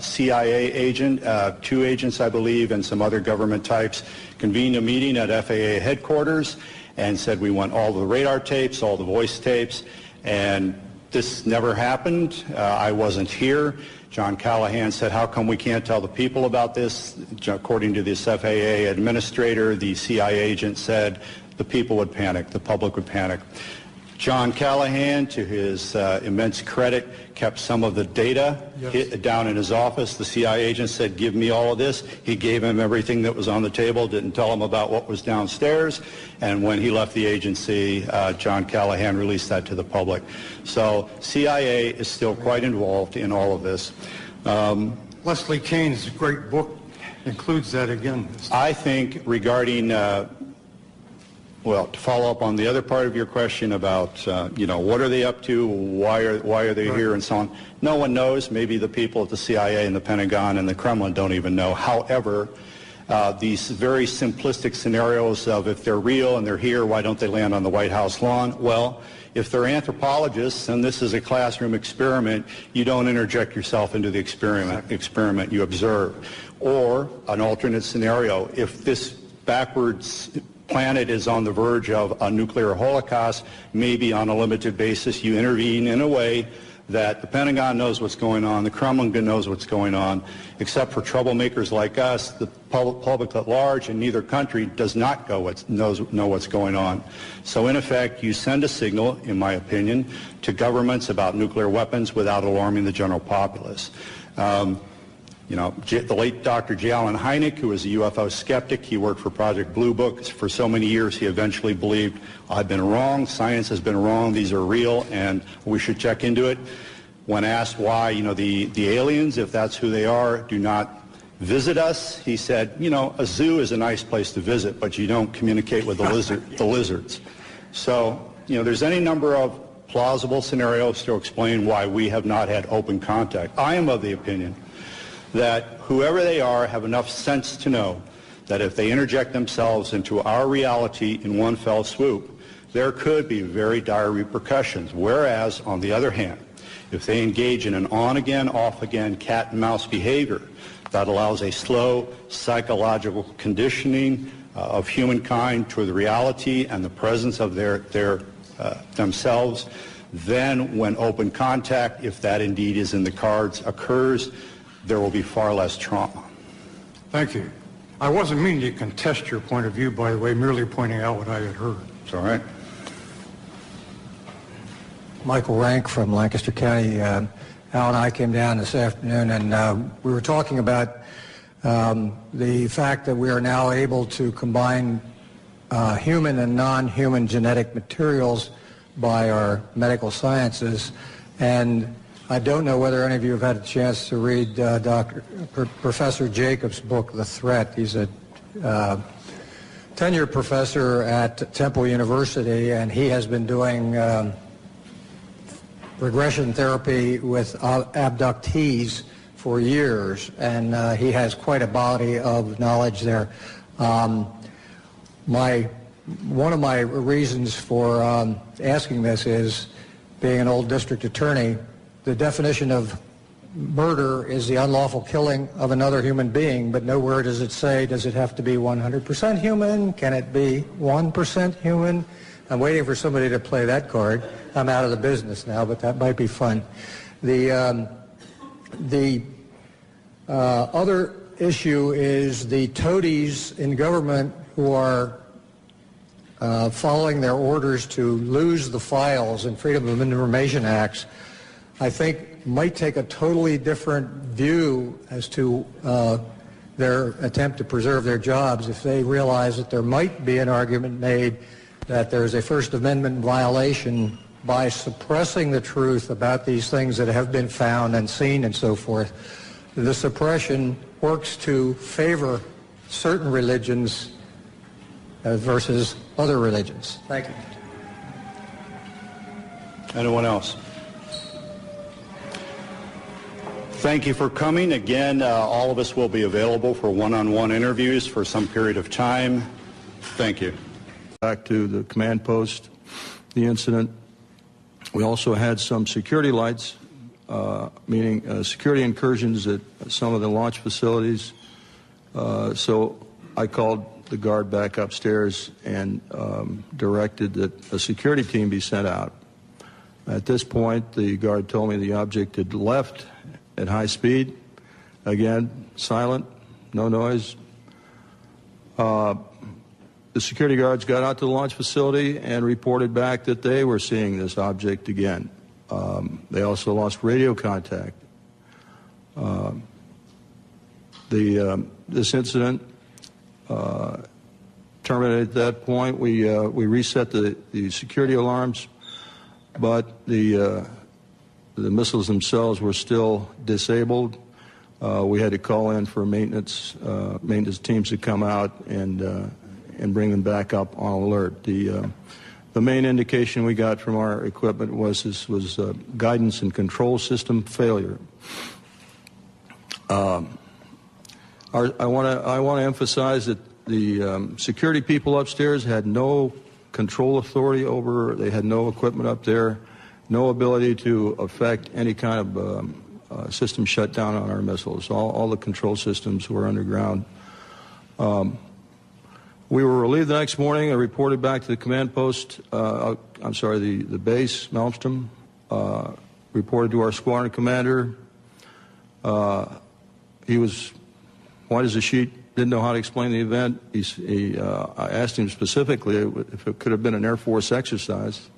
CIA agent, 2 agents, I believe, and some other government types convened a meeting at FAA headquarters and said we want all the radar tapes, all the voice tapes, and this never happened. I wasn't here. John Callahan said, how come we can't tell the people about this? According to this FAA administrator, the CIA agent said the people would panic, the public would panic. John Callahan, to his immense credit, kept some of the data down in his office. The CIA agent said, give me all of this. He gave him everything that was on the table, didn't tell him about what was downstairs. And when he left the agency, John Callahan released that to the public. So CIA is still quite involved in all of this. Leslie Kane's great book includes that again. I think regarding... well, to follow up on the other part of your question about, what are they up to, why are they here, and so on, no one knows. Maybe the people at the CIA and the Pentagon and the Kremlin don't even know. However, these very simplistic scenarios of if they're real and they're here, why don't they land on the White House lawn? Well, if they're anthropologists and this is a classroom experiment, you don't interject yourself into the experiment, you observe. Or an alternate scenario, if this backwards planet is on the verge of a nuclear holocaust, maybe on a limited basis you intervene in a way that the Pentagon knows what's going on, the Kremlin knows what's going on, except for troublemakers like us, the public at large in neither country does not know what's going on. So in effect, you send a signal, in my opinion, to governments about nuclear weapons without alarming the general populace. The late Dr. J. Allen Hynek, who was a UFO skeptic, he worked for Project Blue Book for so many years, he eventually believed, I've been wrong, science has been wrong, these are real, and we should check into it. When asked why, the aliens, if that's who they are, do not visit us, he said, a zoo is a nice place to visit, but you don't communicate with the lizards. So there's any number of plausible scenarios to explain why we have not had open contact. I am of the opinion that whoever they are have enough sense to know that if they interject themselves into our reality in one fell swoop, there could be very dire repercussions. Whereas, on the other hand, if they engage in an on-again, off-again cat-and-mouse behavior that allows a slow psychological conditioning of humankind to the reality and the presence of themselves, then when open contact, if that indeed is in the cards, occurs, there will be far less trauma. Thank you. I wasn't meaning to contest your point of view, by the way, merely pointing out what I had heard. It's all right. Michael Rank from Lancaster County. Al and I came down this afternoon, and we were talking about the fact that we are now able to combine human and non-human genetic materials by our medical sciences. And I don't know whether any of you have had a chance to read Professor Jacobs' book, The Threat. He's a tenured professor at Temple University, and he has been doing regression therapy with abductees for years, and he has quite a body of knowledge there. One of my reasons for asking this is, being an old district attorney, the definition of murder is the unlawful killing of another human being, but nowhere does it say, does it have to be 100% human? Can it be 1% human? I'm waiting for somebody to play that card. I'm out of the business now, but that might be fun. The other issue is the toadies in government who are following their orders to lose the files in Freedom of Information Acts, I think might take a totally different view as to their attempt to preserve their jobs if they realize that there might be an argument made that there's a First Amendment violation by suppressing the truth about these things that have been found and seen and so forth. The suppression works to favor certain religions versus other religions. Thank you. Anyone else? Thank you for coming. Again, all of us will be available for one-on-one interviews for some period of time. Thank you. Back to the command post, the incident. We also had some security lights, meaning security incursions at some of the launch facilities. So I called the guard back upstairs and directed that a security team be sent out. At this point, the guard told me the object had left at high speed. Again, silent, no noise. The security guards got out to the launch facility and reported back that they were seeing this object again. They also lost radio contact. This incident terminated at that point. We reset the security alarms, but the missiles themselves were still disabled. We had to call in for maintenance teams to come out and bring them back up on alert. The main indication we got from our equipment was this was guidance and control system failure. I want to emphasize that the security people upstairs had no control authority over. They had no equipment up there, no ability to affect any kind of system shutdown on our missiles. All the control systems were underground. We were relieved the next morning. I reported back to the command post, the base, Malmstrom, reported to our squadron commander. He was white as a sheet, didn't know how to explain the event. I asked him specifically if it could have been an Air Force exercise,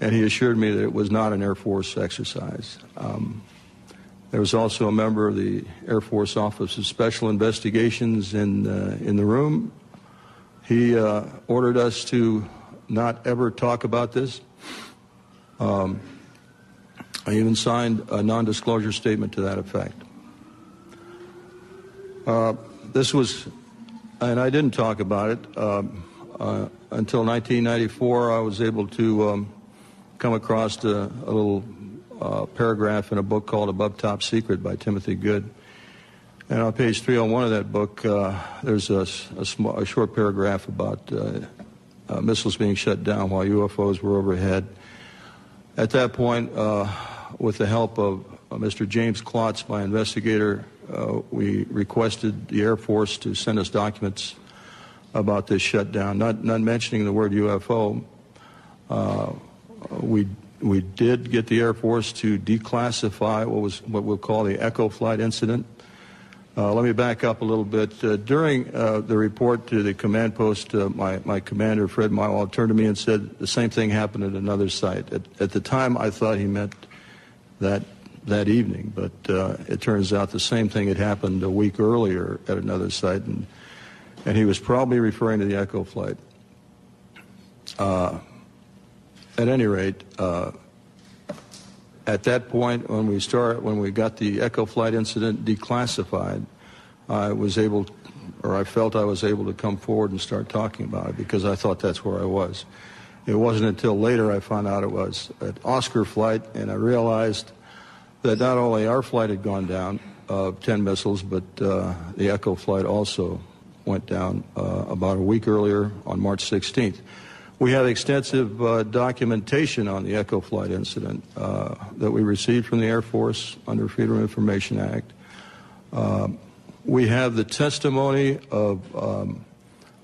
and he assured me that it was not an Air Force exercise. There was also a member of the Air Force Office of Special Investigations in the room. He ordered us to not ever talk about this. I even signed a non-disclosure statement to that effect. This was, and I didn't talk about it. until 1994, I was able to come across a little paragraph in a book called Above Top Secret by Timothy Good. And on page 301 of that book, there's a short paragraph about missiles being shut down while UFOs were overhead. At that point, with the help of Mr. James Klotz, my investigator, we requested the Air Force to send us documents about this shutdown, not mentioning the word UFO. We did get the Air Force to declassify what we'll call the Echo Flight incident. Let me back up a little bit. During the report to the command post, my commander, Fred Mywald, turned to me and said the same thing happened at another site. At the time, I thought he meant that evening, but it turns out the same thing had happened a week earlier at another site, and he was probably referring to the Echo Flight. At any rate, at that point, when we got the Echo Flight incident declassified, I felt I was able to come forward and start talking about it because I thought that's where I was. It wasn't until later I found out it was at Oscar Flight, and I realized that not only our flight had gone down, 10 missiles, but the Echo Flight also went down about a week earlier on March 16th. We have extensive documentation on the Echo Flight incident that we received from the Air Force under Freedom of Information Act. We have the testimony of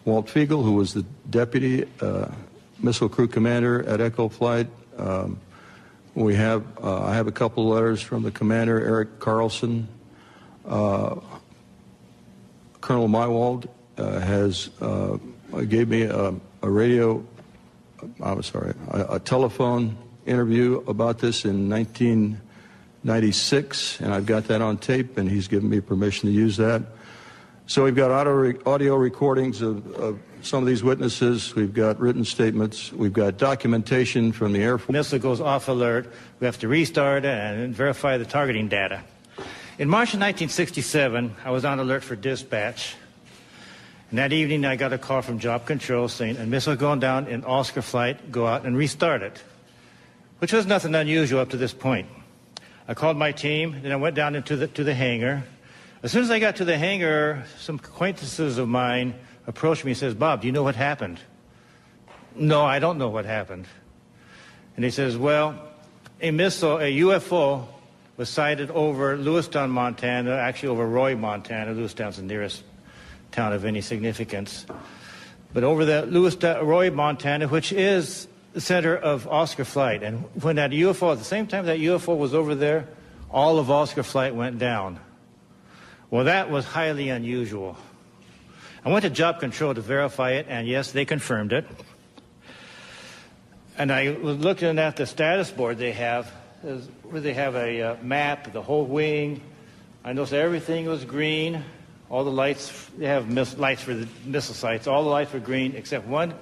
Walt Fiegel, who was the deputy missile crew commander at Echo Flight. I have a couple letters from the commander, Eric Carlson. Colonel Mywald gave me a telephone interview about this in 1996, and I've got that on tape, and he's given me permission to use that. So we've got audio recordings of some of these witnesses. We've got written statements. We've got documentation from the Air Force. Missile goes off alert. We have to restart it and verify the targeting data. In March of 1967, I was on alert for dispatch. And that evening, I got a call from Job Control saying, a missile going down in Oscar Flight, go out and restart it, which was nothing unusual up to this point. I called my team, then I went down into the hangar. As soon as I got to the hangar, some acquaintances of mine approached me and says, Bob, do you know what happened? No, I don't know what happened. And he says, well, a UFO was sighted over Lewistown, Montana, actually over Roy, Montana. Lewistown's the nearest town of any significance. But over the Roy, Montana, which is the center of Oscar Flight. And when that UFO, at the same time that UFO was over there, all of Oscar Flight went down. Well, that was highly unusual. I went to Job Control to verify it, and yes, they confirmed it. And I was looking at the status board they have, where they have a map of the whole wing. I noticed everything was green. All the lights, they have lights for the missile sites. All the lights were green, except one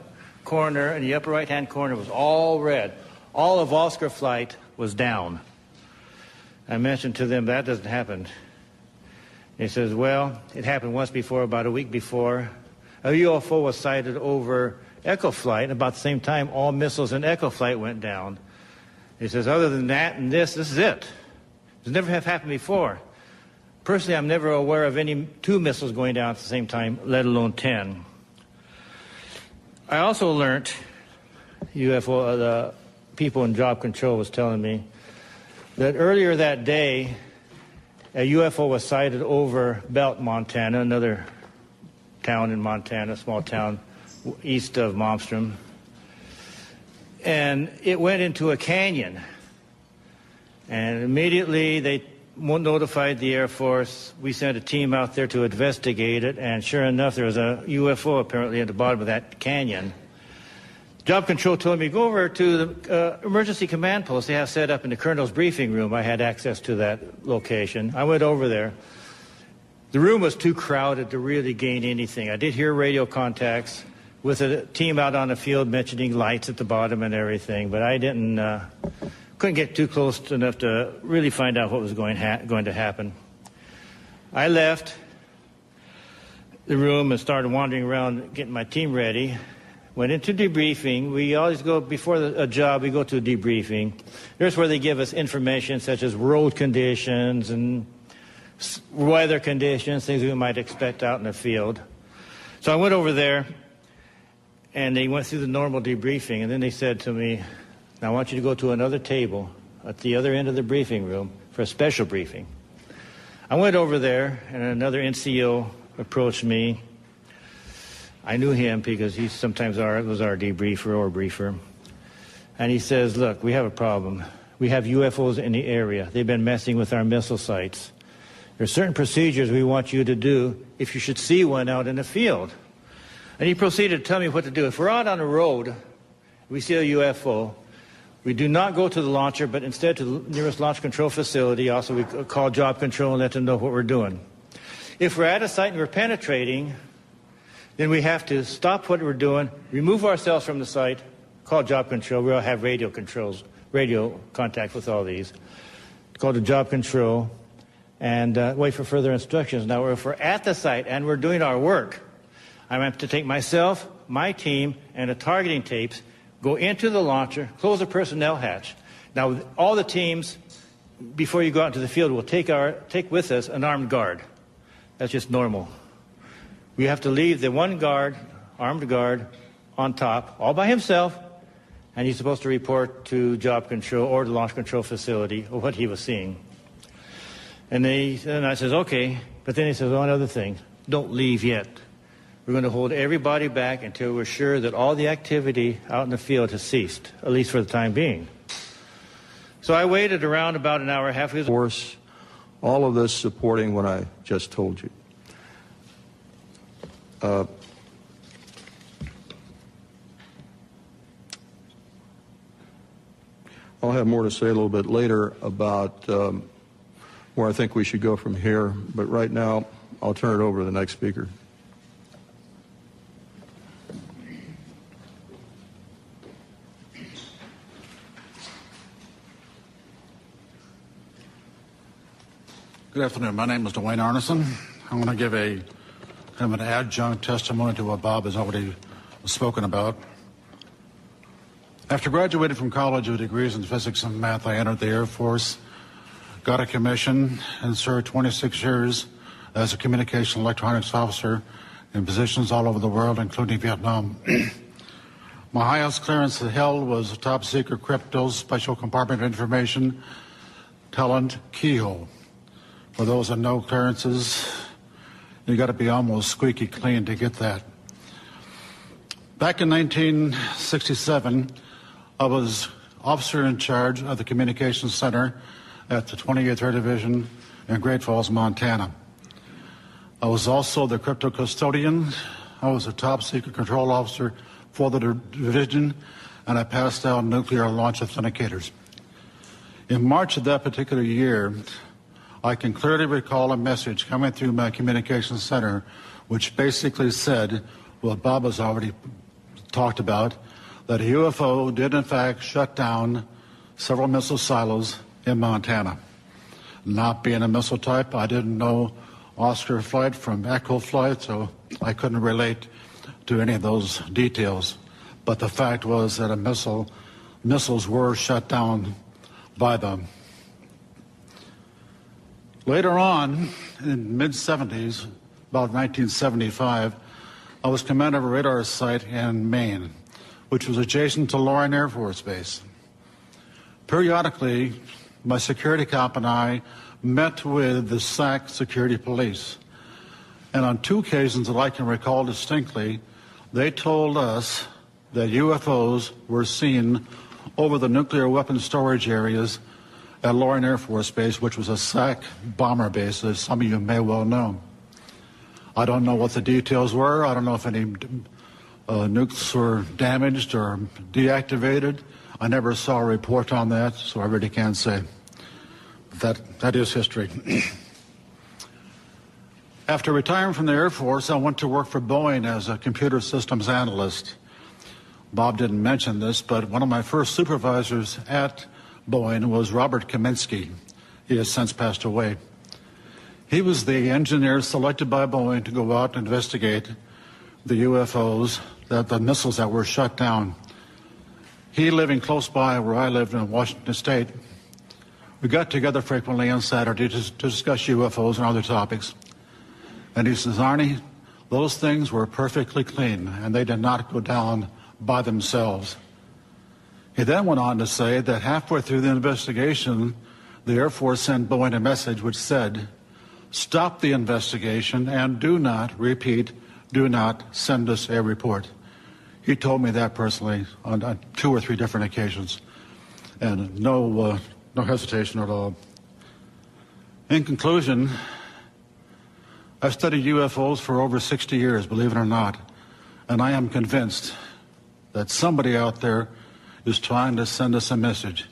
corner in the upper right-hand corner was all red. All of Oscar Flight was down. I mentioned to them that doesn't happen. He says, well, it happened once before, about a week before. A UFO was sighted over Echo Flight. About the same time, all missiles in Echo Flight went down. He says, other than that and this is it. It's never have happened before. Personally, I'm never aware of any 2 missiles going down at the same time, let alone 10. I also learned, the people in Job Control was telling me, that earlier that day, a UFO was sighted over Belt, Montana, another town in Montana, small town east of Malmstrom. And it went into a canyon. And immediately they notified the Air Force. We sent a team out there to investigate it, and sure enough, there was a UFO apparently at the bottom of that canyon. Job Control told me, go over to the emergency command post they have set up in the colonel's briefing room. I had access to that location. I went over there. The room was too crowded to really gain anything. I did hear radio contacts with a team out on the field mentioning lights at the bottom and everything, but I couldn't get too close enough to really find out what was going to happen. I left the room and started wandering around getting my team ready. Went into debriefing. We always go, before a job, we go to a debriefing. Here's where they give us information such as road conditions and weather conditions, things we might expect out in the field. So I went over there, and they went through the normal debriefing, and then they said to me, now I want you to go to another table at the other end of the briefing room for a special briefing. I went over there, and another NCO approached me. I knew him because he sometimes was our debriefer or briefer. And he says, look, we have a problem. We have UFOs in the area. They've been messing with our missile sites. There are certain procedures we want you to do if you should see one out in the field. And he proceeded to tell me what to do. If we're out on the road, we see a UFO, we do not go to the launcher, but instead to the nearest launch control facility. Also, we call job control and let them know what we're doing. If we're at a site and we're penetrating, then we have to stop what we're doing, remove ourselves from the site, call job control. We all have radio controls, radio contact with all these. Call the job control and wait for further instructions. Now, if we're at the site and we're doing our work, I have to take myself, my team, and the targeting tapes, go into the launcher, close the personnel hatch. Now, all the teams, before you go out into the field, will take with us an armed guard. That's just normal. We have to leave the one guard, armed guard, on top, all by himself, and he's supposed to report to job control or the launch control facility or what he was seeing. And I says, okay, but then he says, one other thing, don't leave yet. We're going to hold everybody back until we're sure that all the activity out in the field has ceased, at least for the time being. So I waited around about an hour and a half. Of course, all of this supporting what I just told you. I'll have more to say a little bit later about where I think we should go from here, but right now I'll turn it over to the next speaker. Good afternoon. My name is Dwayne Arneson. I'm going to give a kind of an adjunct testimony to what Bob has already spoken about. After graduating from college with degrees in physics and math, I entered the Air Force, got a commission, and served 26 years as a communication electronics officer in positions all over the world, including Vietnam. My highest clearance held was top secret crypto special compartment information talent keyhole. For those that know clearances, you got to be almost squeaky clean to get that. Back in 1967, I was officer in charge of the Communications Center at the 28th Air Division in Great Falls, Montana. I was also the crypto custodian. I was a top secret control officer for the division, and I passed out nuclear launch authenticators. In March of that particular year, I can clearly recall a message coming through my communications center which basically said what Bob has already talked about, that a UFO did in fact shut down several missile silos in Montana. Not being a missile type, I didn't know Oscar flight from Echo flight, so I couldn't relate to any of those details. But the fact was that missiles were shut down by them. Later on, in mid-70s, about 1975, I was commander of a radar site in Maine, which was adjacent to Loring Air Force Base. Periodically, my security cop and I met with the SAC security police. And on two occasions that I can recall distinctly, they told us that UFOs were seen over the nuclear weapons storage areas at Loring Air Force Base, which was a SAC bomber base, as some of you may well know. I don't know what the details were. I don't know if any nukes were damaged or deactivated. I never saw a report on that, so I really can't say. That is history. After retiring from the Air Force, I went to work for Boeing as a computer systems analyst. Bob didn't mention this, but one of my first supervisors at Boeing was Robert Kaminsky. He has since passed away. He was the engineer selected by Boeing to go out and investigate the UFOs, the missiles that were shut down. He living close by where I lived in Washington State, we got together frequently on Saturday to discuss UFOs and other topics. And he says, Arnie, those things were perfectly clean, and they did not go down by themselves. He then went on to say that halfway through the investigation, the Air Force sent Boeing a message which said, stop the investigation and do not, repeat, do not send us a report. He told me that personally on 2 or 3 different occasions, and no hesitation at all. In conclusion, I've studied UFOs for over 60 years, believe it or not, and I am convinced that somebody out there is trying to send us a message.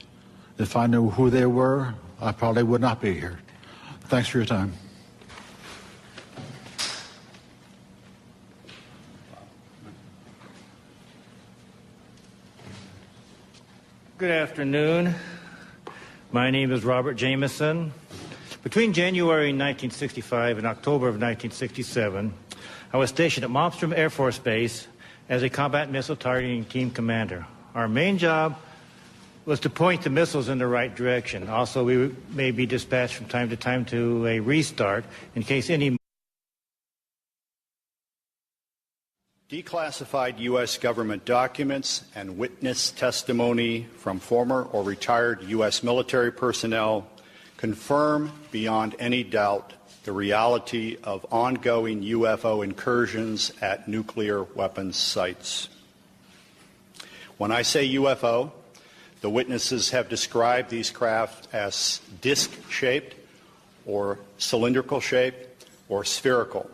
If I knew who they were, I probably would not be here. Thanks for your time. Good afternoon. My name is Robert Jameson. Between January 1965 and October of 1967, I was stationed at Malmstrom Air Force Base as a combat missile targeting team commander. Our main job was to point the missiles in the right direction. Also, we may be dispatched from time to time to a restart in case any declassified U.S. government documents and witness testimony from former or retired U.S. military personnel confirm beyond any doubt the reality of ongoing UFO incursions at nuclear weapons sites. When I say UFO, the witnesses have described these craft as disc-shaped or cylindrical-shaped or spherical.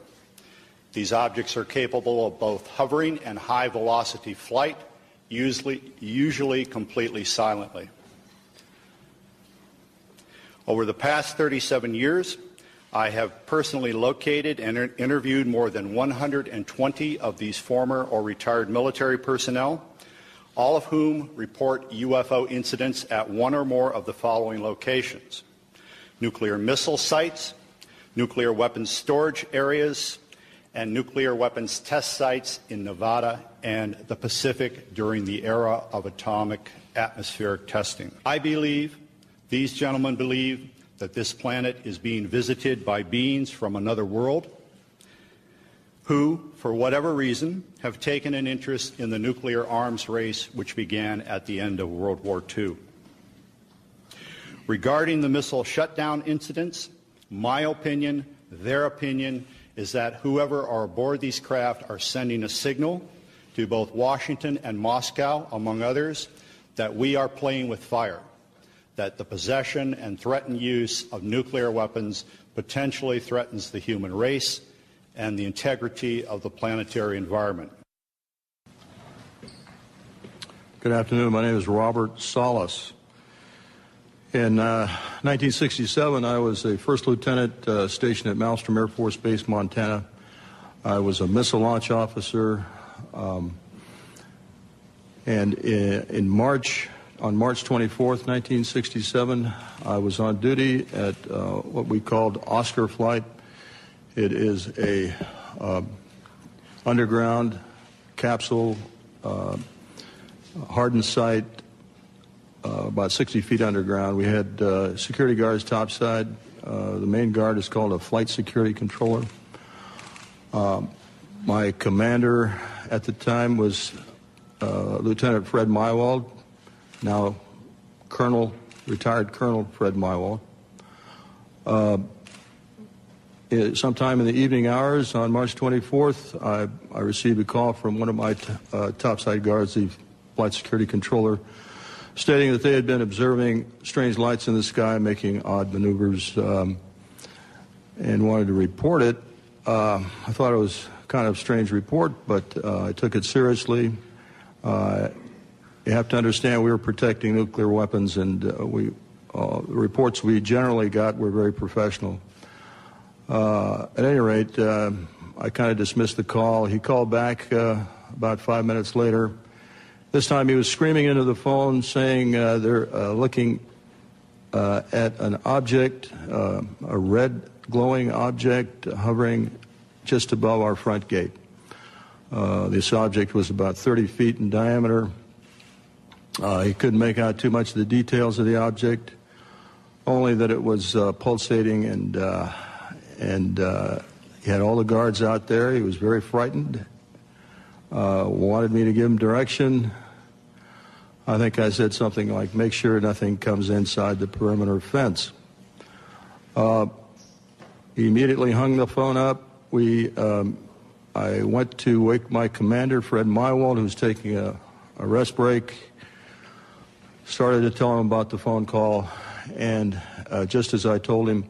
These objects are capable of both hovering and high-velocity flight, usually completely silently. Over the past 37 years, I have personally located and interviewed more than 120 of these former or retired military personnel, all of whom report UFO incidents at one or more of the following locations: nuclear missile sites, nuclear weapons storage areas, and nuclear weapons test sites in Nevada and the Pacific during the era of atomic atmospheric testing. I believe, these gentlemen believe, that this planet is being visited by beings from another world who, for whatever reason, have taken an interest in the nuclear arms race which began at the end of World War II. Regarding the missile shutdown incidents, my opinion, their opinion, is that whoever are aboard these craft are sending a signal to both Washington and Moscow, among others, that we are playing with fire, that the possession and threatened use of nuclear weapons potentially threatens the human race and the integrity of the planetary environment. Good afternoon. My name is Robert Salas. In 1967, I was a first lieutenant stationed at Malmstrom Air Force Base, Montana. I was a missile launch officer, and on March 24th, 1967, I was on duty at what we called Oscar Flight. It is a underground capsule hardened site about 60 feet underground. We had security guards topside. The main guard is called a flight security controller. My commander at the time was Lieutenant Fred Mywald, now retired Colonel Fred Mywald. Sometime in the evening hours on March 24th, I received a call from one of my topside guards, the flight security controller, stating that they had been observing strange lights in the sky making odd maneuvers and wanted to report it. I thought it was kind of a strange report, but I took it seriously. You have to understand we were protecting nuclear weapons, and the reports we generally got were very professional. At any rate, I kind of dismissed the call. He called back about 5 minutes later. This time he was screaming into the phone saying they're looking at an object, a red glowing object hovering just above our front gate. This object was about 30 feet in diameter. He couldn't make out too much of the details of the object, only that it was pulsating, and he had all the guards out there. He was very frightened, wanted me to give him direction. I think I said something like, make sure nothing comes inside the perimeter fence. He immediately hung the phone up. I went to wake my commander, Fred Mywald, who was taking a rest break, started to tell him about the phone call, and just as I told him,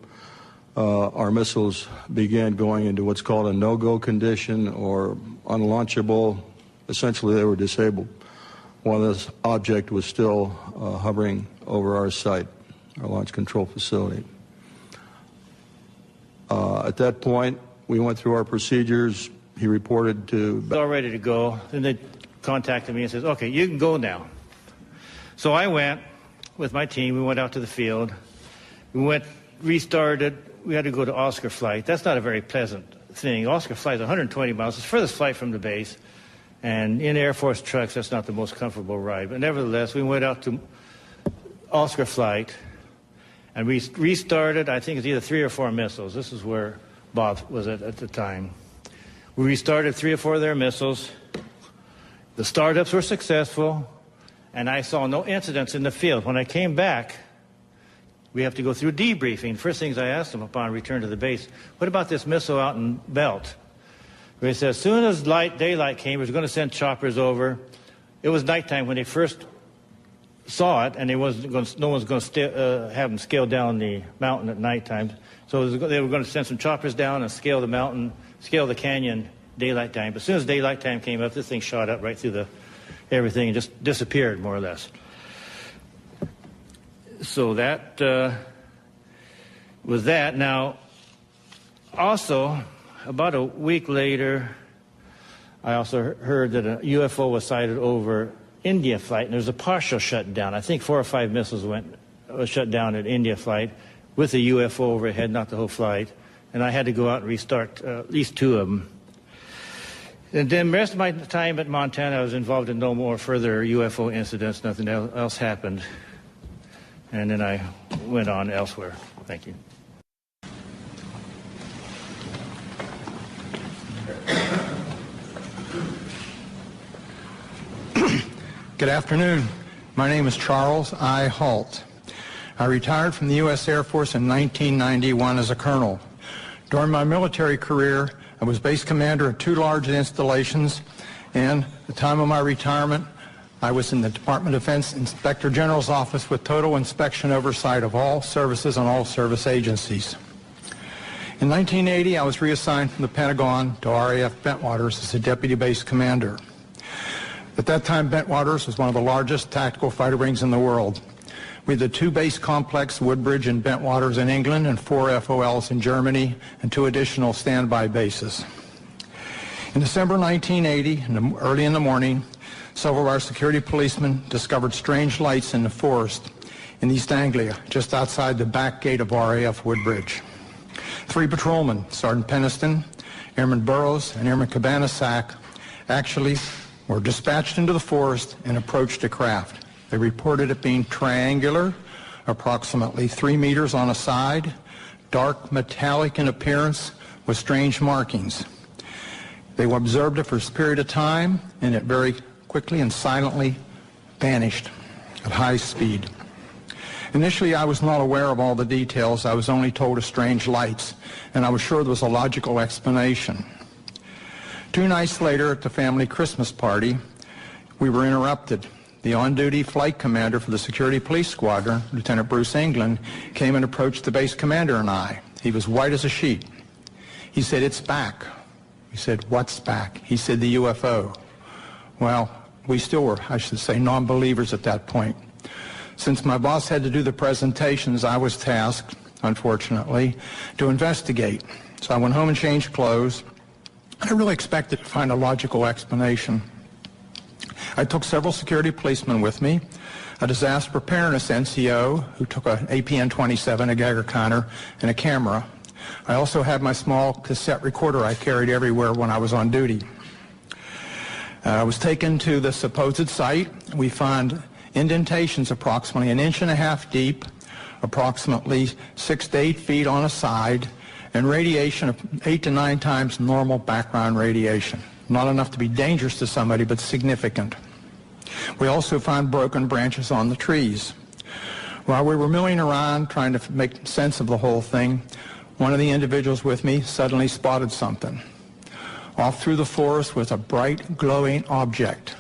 our missiles began going into what's called a no-go condition or unlaunchable. Essentially, they were disabled while this object was still hovering over our site, our launch control facility. At that point, we went through our procedures. He reported to... All ready to go. Then they contacted me and says, okay, you can go now. So I went with my team. We went out to the field. We restarted. We had to go to Oscar Flight. That's not a very pleasant thing. Oscar Flight is 120 miles. It's the furthest flight from the base. And in Air Force trucks, that's not the most comfortable ride. But nevertheless, we went out to Oscar Flight, and we restarted, I think it's either 3 or 4 missiles. This is where Bob was at the time. We restarted 3 or 4 of their missiles. The startups were successful, and I saw no incidents in the field. When I came back, we have to go through debriefing. The first things I asked them upon return to the base, what about this missile out in Belt? They said as soon as daylight came, we were going to send choppers over. It was nighttime when they first saw it, and no one's going to have them scale down the mountain at nighttime. So they were going to send some choppers down and scale the mountain, scale the canyon daylight time. But as soon as daylight time came up, this thing shot up right through everything and just disappeared, more or less. So that was that. Now, also, about a week later, I also heard that a UFO was sighted over India flight, and there was a partial shutdown. I think 4 or 5 missiles was shut down at India flight with a UFO overhead, not the whole flight. And I had to go out and restart at least 2 of them. And then the rest of my time at Montana, I was involved in no more further UFO incidents. Nothing else happened. And then I went on elsewhere. Thank you. Good afternoon. My name is Charles I. Halt. I retired from the U.S. Air Force in 1991 as a colonel. During my military career, I was base commander of 2 large installations, and at the time of my retirement, I was in the Department of Defense Inspector General's office with total inspection oversight of all services and all service agencies. In 1980, I was reassigned from the Pentagon to RAF Bentwaters as a deputy base commander. At that time, Bentwaters was one of the largest tactical fighter wings in the world. We had the 2 base complex, Woodbridge and Bentwaters in England, and 4 FOLs in Germany, and 2 additional standby bases. In December 1980, early in the morning, several of our security policemen discovered strange lights in the forest in East Anglia, just outside the back gate of RAF Woodbridge. 3 patrolmen, Sergeant Peniston, Airman Burrows, and Airman Cabanasac, actually were dispatched into the forest and approached a craft. They reported it being triangular, approximately 3 meters on a side, dark metallic in appearance with strange markings. They observed it for a period of time, and it very quickly and silently vanished at high speed. Initially, I was not aware of all the details. I was only told of strange lights, and I was sure there was a logical explanation. 2 nights later, at the family Christmas party, we were interrupted. The on-duty flight commander for the security police squadron, Lieutenant Bruce England, came and approached the base commander and I. He was white as a sheet. He said, "It's back." We said, "What's back?" He said, "The UFO." Well, we still were, I should say, non-believers at that point. Since my boss had to do the presentations, I was tasked, unfortunately, to investigate. So I went home and changed clothes. I really expected to find a logical explanation. I took several security policemen with me, a disaster preparedness NCO who took an APN-27, a Geiger counter, and a camera. I also had my small cassette recorder I carried everywhere when I was on duty. I was taken to the supposed site. We found indentations approximately 1.5 inches deep, approximately 6 to 8 feet on a side, and radiation of 8 to 9 times normal background radiation. Not enough to be dangerous to somebody, but significant. We also found broken branches on the trees. While we were milling around trying to make sense of the whole thing, one of the individuals with me suddenly spotted something. Off through the forest was a bright, glowing object.